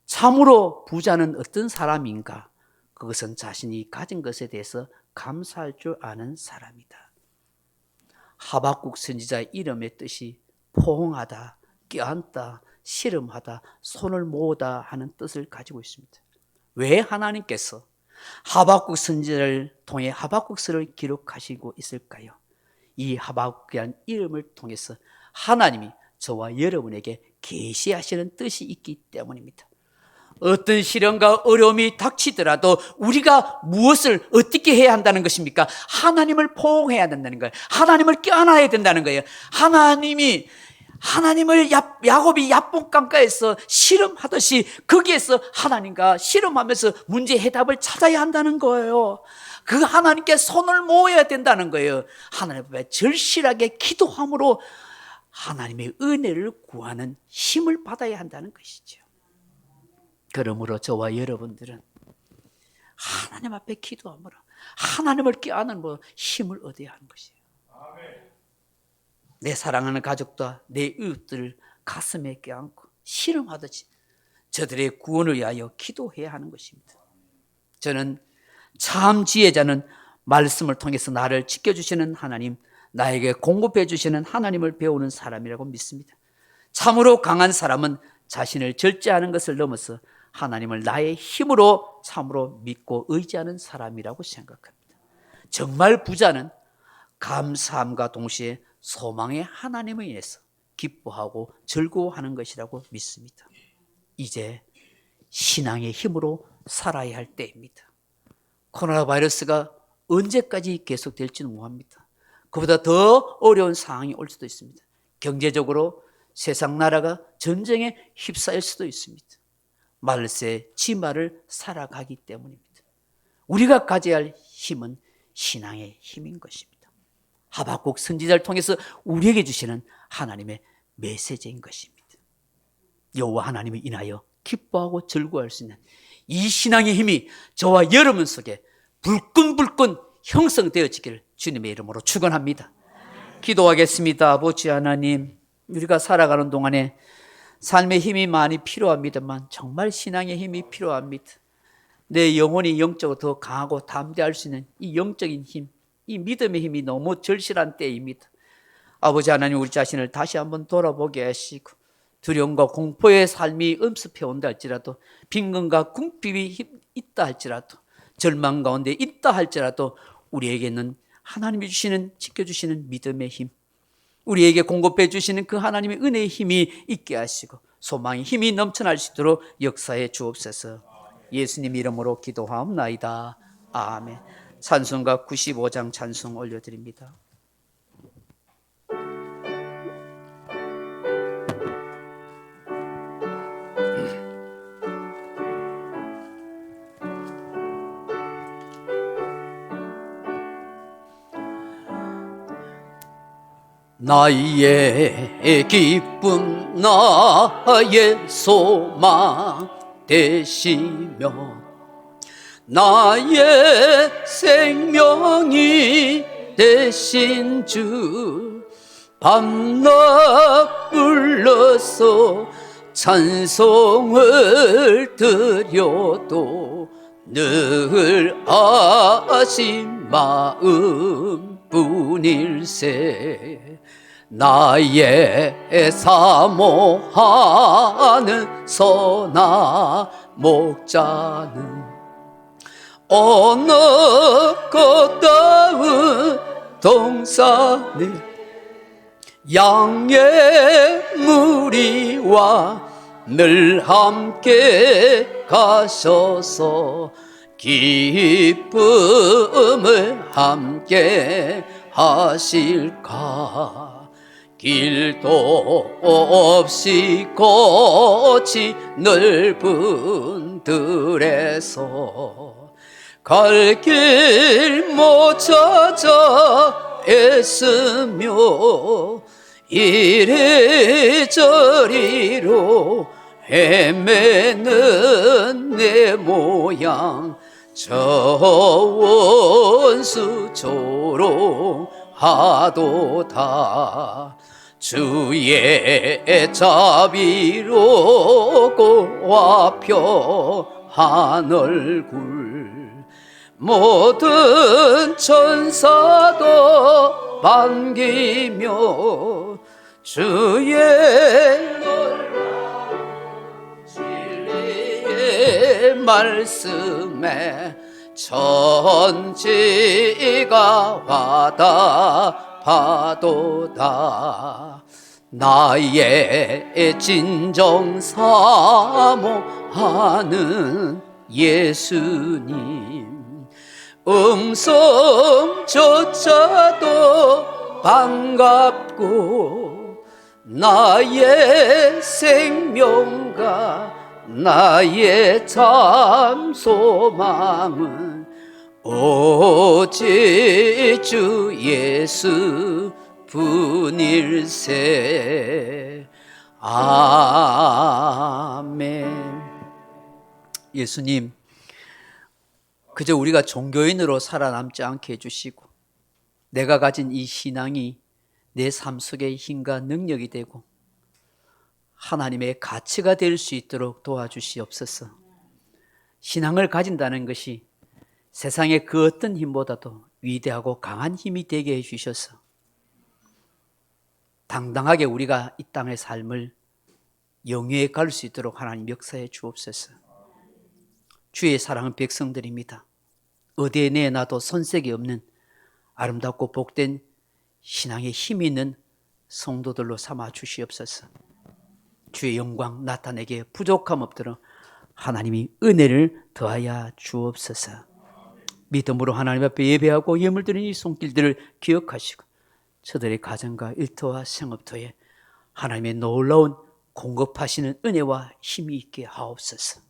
참으로 부자는 어떤 사람인가? 그것은 자신이 가진 것에 대해서 감사할 줄 아는 사람이다. 하박국 선지자의 이름의 뜻이 포옹하다, 껴안다, 씨름하다, 손을 모으다 하는 뜻을 가지고 있습니다. 왜 하나님께서 하박국 선지자를 통해 하박국서를 기록하시고 있을까요? 이 하박국이라는 이름을 통해서 하나님이 저와 여러분에게 계시하시는 뜻이 있기 때문입니다. 어떤 시련과 어려움이 닥치더라도 우리가 무엇을 어떻게 해야 한다는 것입니까? 하나님을 포옹해야 된다는 거예요. 하나님을 껴안아야 된다는 거예요. 하나님이 하나님을 야곱이 야복강가에서 씨름하듯이 거기에서 하나님과 씨름하면서 문제 해답을 찾아야 한다는 거예요. 그 하나님께 손을 모아야 된다는 거예요. 하나님 앞에 절실하게 기도함으로 하나님의 은혜를 구하는 힘을 받아야 한다는 것이죠. 그러므로 저와 여러분들은 하나님 앞에 기도함으로 하나님을 껴안는 힘을 얻어야 하는 것이에요. 내 사랑하는 가족과 내 이웃들을 가슴에 껴안고 씨름하듯이 저들의 구원을 위하여 기도해야 하는 것입니다. 저는 참 지혜자는 말씀을 통해서 나를 지켜주시는 하나님, 나에게 공급해 주시는 하나님을 배우는 사람이라고 믿습니다. 참으로 강한 사람은 자신을 절제하는 것을 넘어서 하나님을 나의 힘으로 참으로 믿고 의지하는 사람이라고 생각합니다. 정말 부자는 감사함과 동시에 소망의 하나님을 인해서 기뻐하고 즐거워하는 것이라고 믿습니다. 이제 신앙의 힘으로 살아야 할 때입니다. 코로나 바이러스가 언제까지 계속될지는 모릅니다. 그보다 더 어려운 상황이 올 수도 있습니다. 경제적으로 세상 나라가 전쟁에 휩싸일 수도 있습니다. 말세 치마를 살아가기 때문입니다. 우리가 가져야 할 힘은 신앙의 힘인 것입니다. 하박국 선지자를 통해서 우리에게 주시는 하나님의 메시지인 것입니다. 여호와 하나님을 인하여 기뻐하고 즐거워할 수 있는 이 신앙의 힘이 저와 여러분 속에 불끈불끈 형성되어지기를 주님의 이름으로 축원합니다. 기도하겠습니다. 아버지 하나님, 우리가 살아가는 동안에 삶의 힘이 많이 필요합니다만 정말 신앙의 힘이 필요합니다. 내 영혼이 영적으로 더 강하고 담대할 수 있는 이 영적인 힘, 이 믿음의 힘이 너무 절실한 때입니다. 아버지 하나님, 우리 자신을 다시 한번 돌아보게 하시고 두려움과 공포의 삶이 엄습해 온다 할지라도, 빈곤과 궁핍이 있다 할지라도, 절망 가운데 있다 할지라도 우리에게는 하나님이 주시는, 지켜주시는 믿음의 힘, 우리에게 공급해 주시는 그 하나님의 은혜의 힘이 있게 하시고 소망의 힘이 넘쳐날 수 있도록 역사해 주옵소서. 예수님 이름으로 기도하옵나이다. 아멘. 찬송가 95장 찬송 올려드립니다. 나의 기쁨, 나의 소망 되시며 나의 생명이 되신 주, 밤낮 불러서 찬송을 드려도 늘 아신 마음뿐일세. 나의 사모하는 선한 목자는 어느 꽃다운 동산에 양의 무리와 늘 함께 가셔서 기쁨을 함께 하실까. 길도 없이 꽃이 넓은 들에서 갈 길 못 찾아 애쓰며 이리저리로 헤매는 내 모양, 저 원수 조롱하도다. 주의 자비로 고와 표한 얼굴, 모든 천사도 반기며 주의 놀라운 진리의 말씀에 천지가 화답하도다. 나의 진정 사모하는 예수님, 음성조차도 반갑고 나의 생명과 나의 참 소망은 오직 주 예수 분일세. 아멘. 예수님, 그저 우리가 종교인으로 살아남지 않게 해주시고 내가 가진 이 신앙이 내 삶 속의 힘과 능력이 되고 하나님의 가치가 될 수 있도록 도와주시옵소서. 신앙을 가진다는 것이 세상의 그 어떤 힘보다도 위대하고 강한 힘이 되게 해주셔서 당당하게 우리가 이 땅의 삶을 영위에 갈 수 있도록 하나님 역사해 주옵소서. 주의 사랑하는 백성들입니다. 어디에 내놔도 손색이 없는 아름답고 복된 신앙의 힘이 있는 성도들로 삼아 주시옵소서. 주의 영광 나타내게 부족함 없도록 하나님이 은혜를 더하여 주옵소서. 믿음으로 하나님 앞에 예배하고 예물 드리는 이 손길들을 기억하시고 저들의 가정과 일터와 생업터에 하나님의 놀라운 공급하시는 은혜와 힘이 있게 하옵소서.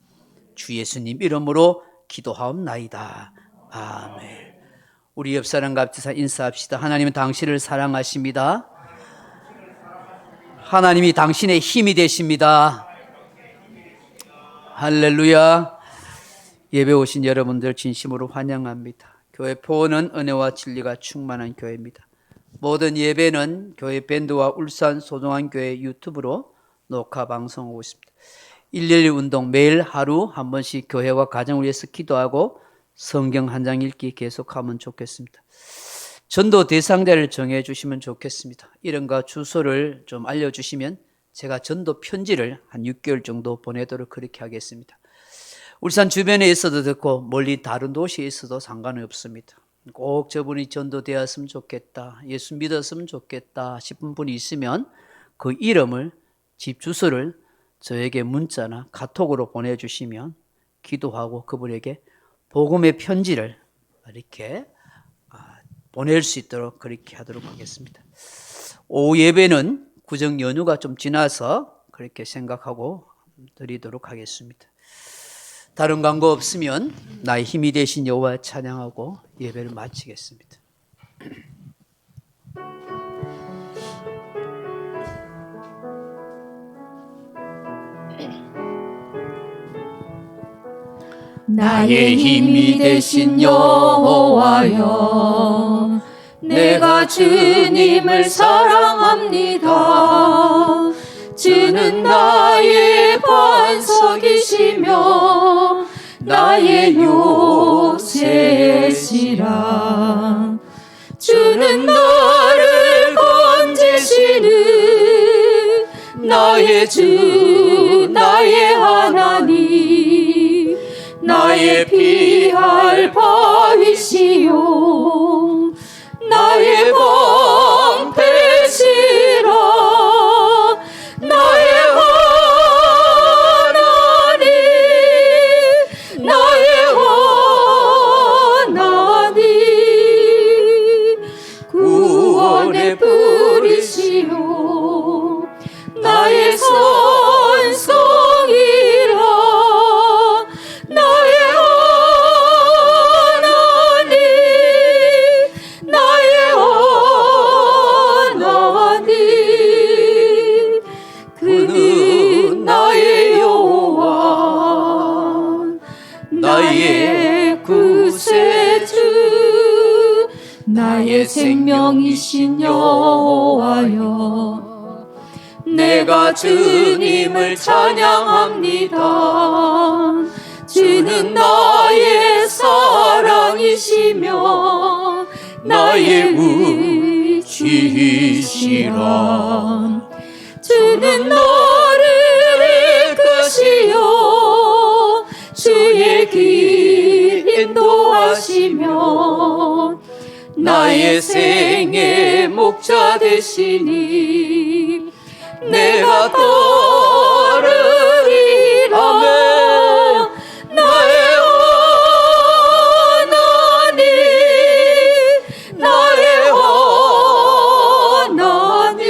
주 예수님 이름으로 기도하옵나이다. 아멘. 우리 옆 사람과 합쳐서 인사합시다. 하나님은 당신을 사랑하십니다. 하나님이 당신의 힘이 되십니다. 할렐루야. 예배 오신 여러분들 진심으로 환영합니다. 교회 포원은 은혜와 진리가 충만한 교회입니다. 모든 예배는 교회 밴드와 울산 소중한 교회 유튜브로 녹화 방송하고 있습니다. 112 운동 매일 하루 한 번씩 교회와 가정을 위해서 기도하고 성경 한 장 읽기 계속하면 좋겠습니다. 전도 대상자를 정해 주시면 좋겠습니다. 이름과 주소를 좀 알려주시면 제가 전도 편지를 한 6개월 정도 보내도록 그렇게 하겠습니다. 울산 주변에 있어도 됐고 멀리 다른 도시에 있어도 상관은 없습니다. 꼭 저분이 전도되었으면 좋겠다, 예수 믿었으면 좋겠다 싶은 분이 있으면 그 이름을, 집 주소를 저에게 문자나 카톡으로 보내주시면 기도하고 그분에게 복음의 편지를 이렇게 보낼 수 있도록 그렇게 하도록 하겠습니다. 오후 예배는 구정 연휴가 좀 지나서 그렇게 생각하고 드리도록 하겠습니다. 다른 광고 없으면 나의 힘이 되신 여호와 찬양하고 예배를 마치겠습니다. 나의 힘이 되신 여호와여, 내가 주님을 사랑합니다. 주는 나의 반석이시며 나의 요새시라. 주는 나를 건지시는 나의 주, 나의 하나님, 나의 피할 바위시요 나의 방패시라. 나의 하나님, 나의 하나님, 구원의 뿌리시요 나의 산성이라. 나의 하나님, 나의 하나님, 그는 나의 여호와, 나의 구세주, 나의 생명이신 여호와여, 내가 주님을 찬양합니다. 주는 나의 사랑이시며 나의 의지시라. 주는 나를 이끄시어 주의 길 인도하시며 나의 생의 목자 되시니 내가 따르리라. 나의 하나님, 나의 하나님,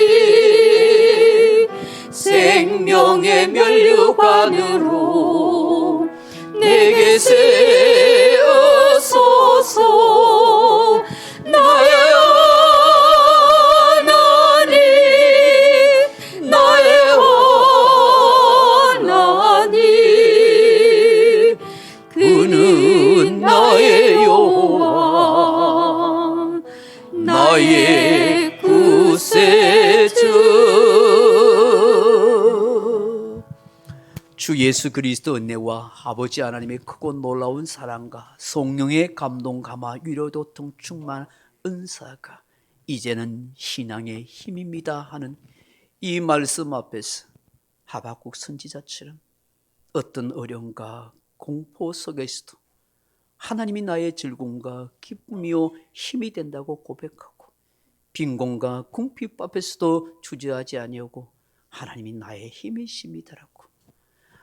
예수 그리스도 은혜와 아버지 하나님의 크고 놀라운 사랑과 성령의 감동 감화 위로도 통 충만한 은사가 이제는 신앙의 힘입니다 하는 이 말씀 앞에서 하박국 선지자처럼 어떤 어려움과 공포 속에서도 하나님이 나의 즐거움과 기쁨이요 힘이 된다고 고백하고 빈곤과 궁핍 앞에서도 주저하지 아니하고 하나님이 나의 힘이십니다라고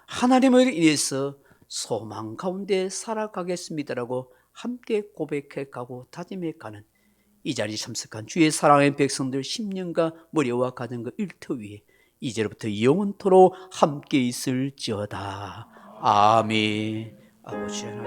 하나님을 인해서 소망 가운데 살아가겠습니다라고 함께 고백해 가고 다짐해 가는 이 자리에 참석한 주의 사랑의 백성들 10년과 머리와 가정과 일터 위에 이제로부터 영원토록 함께 있을지어다. 아멘. 아버지 하나님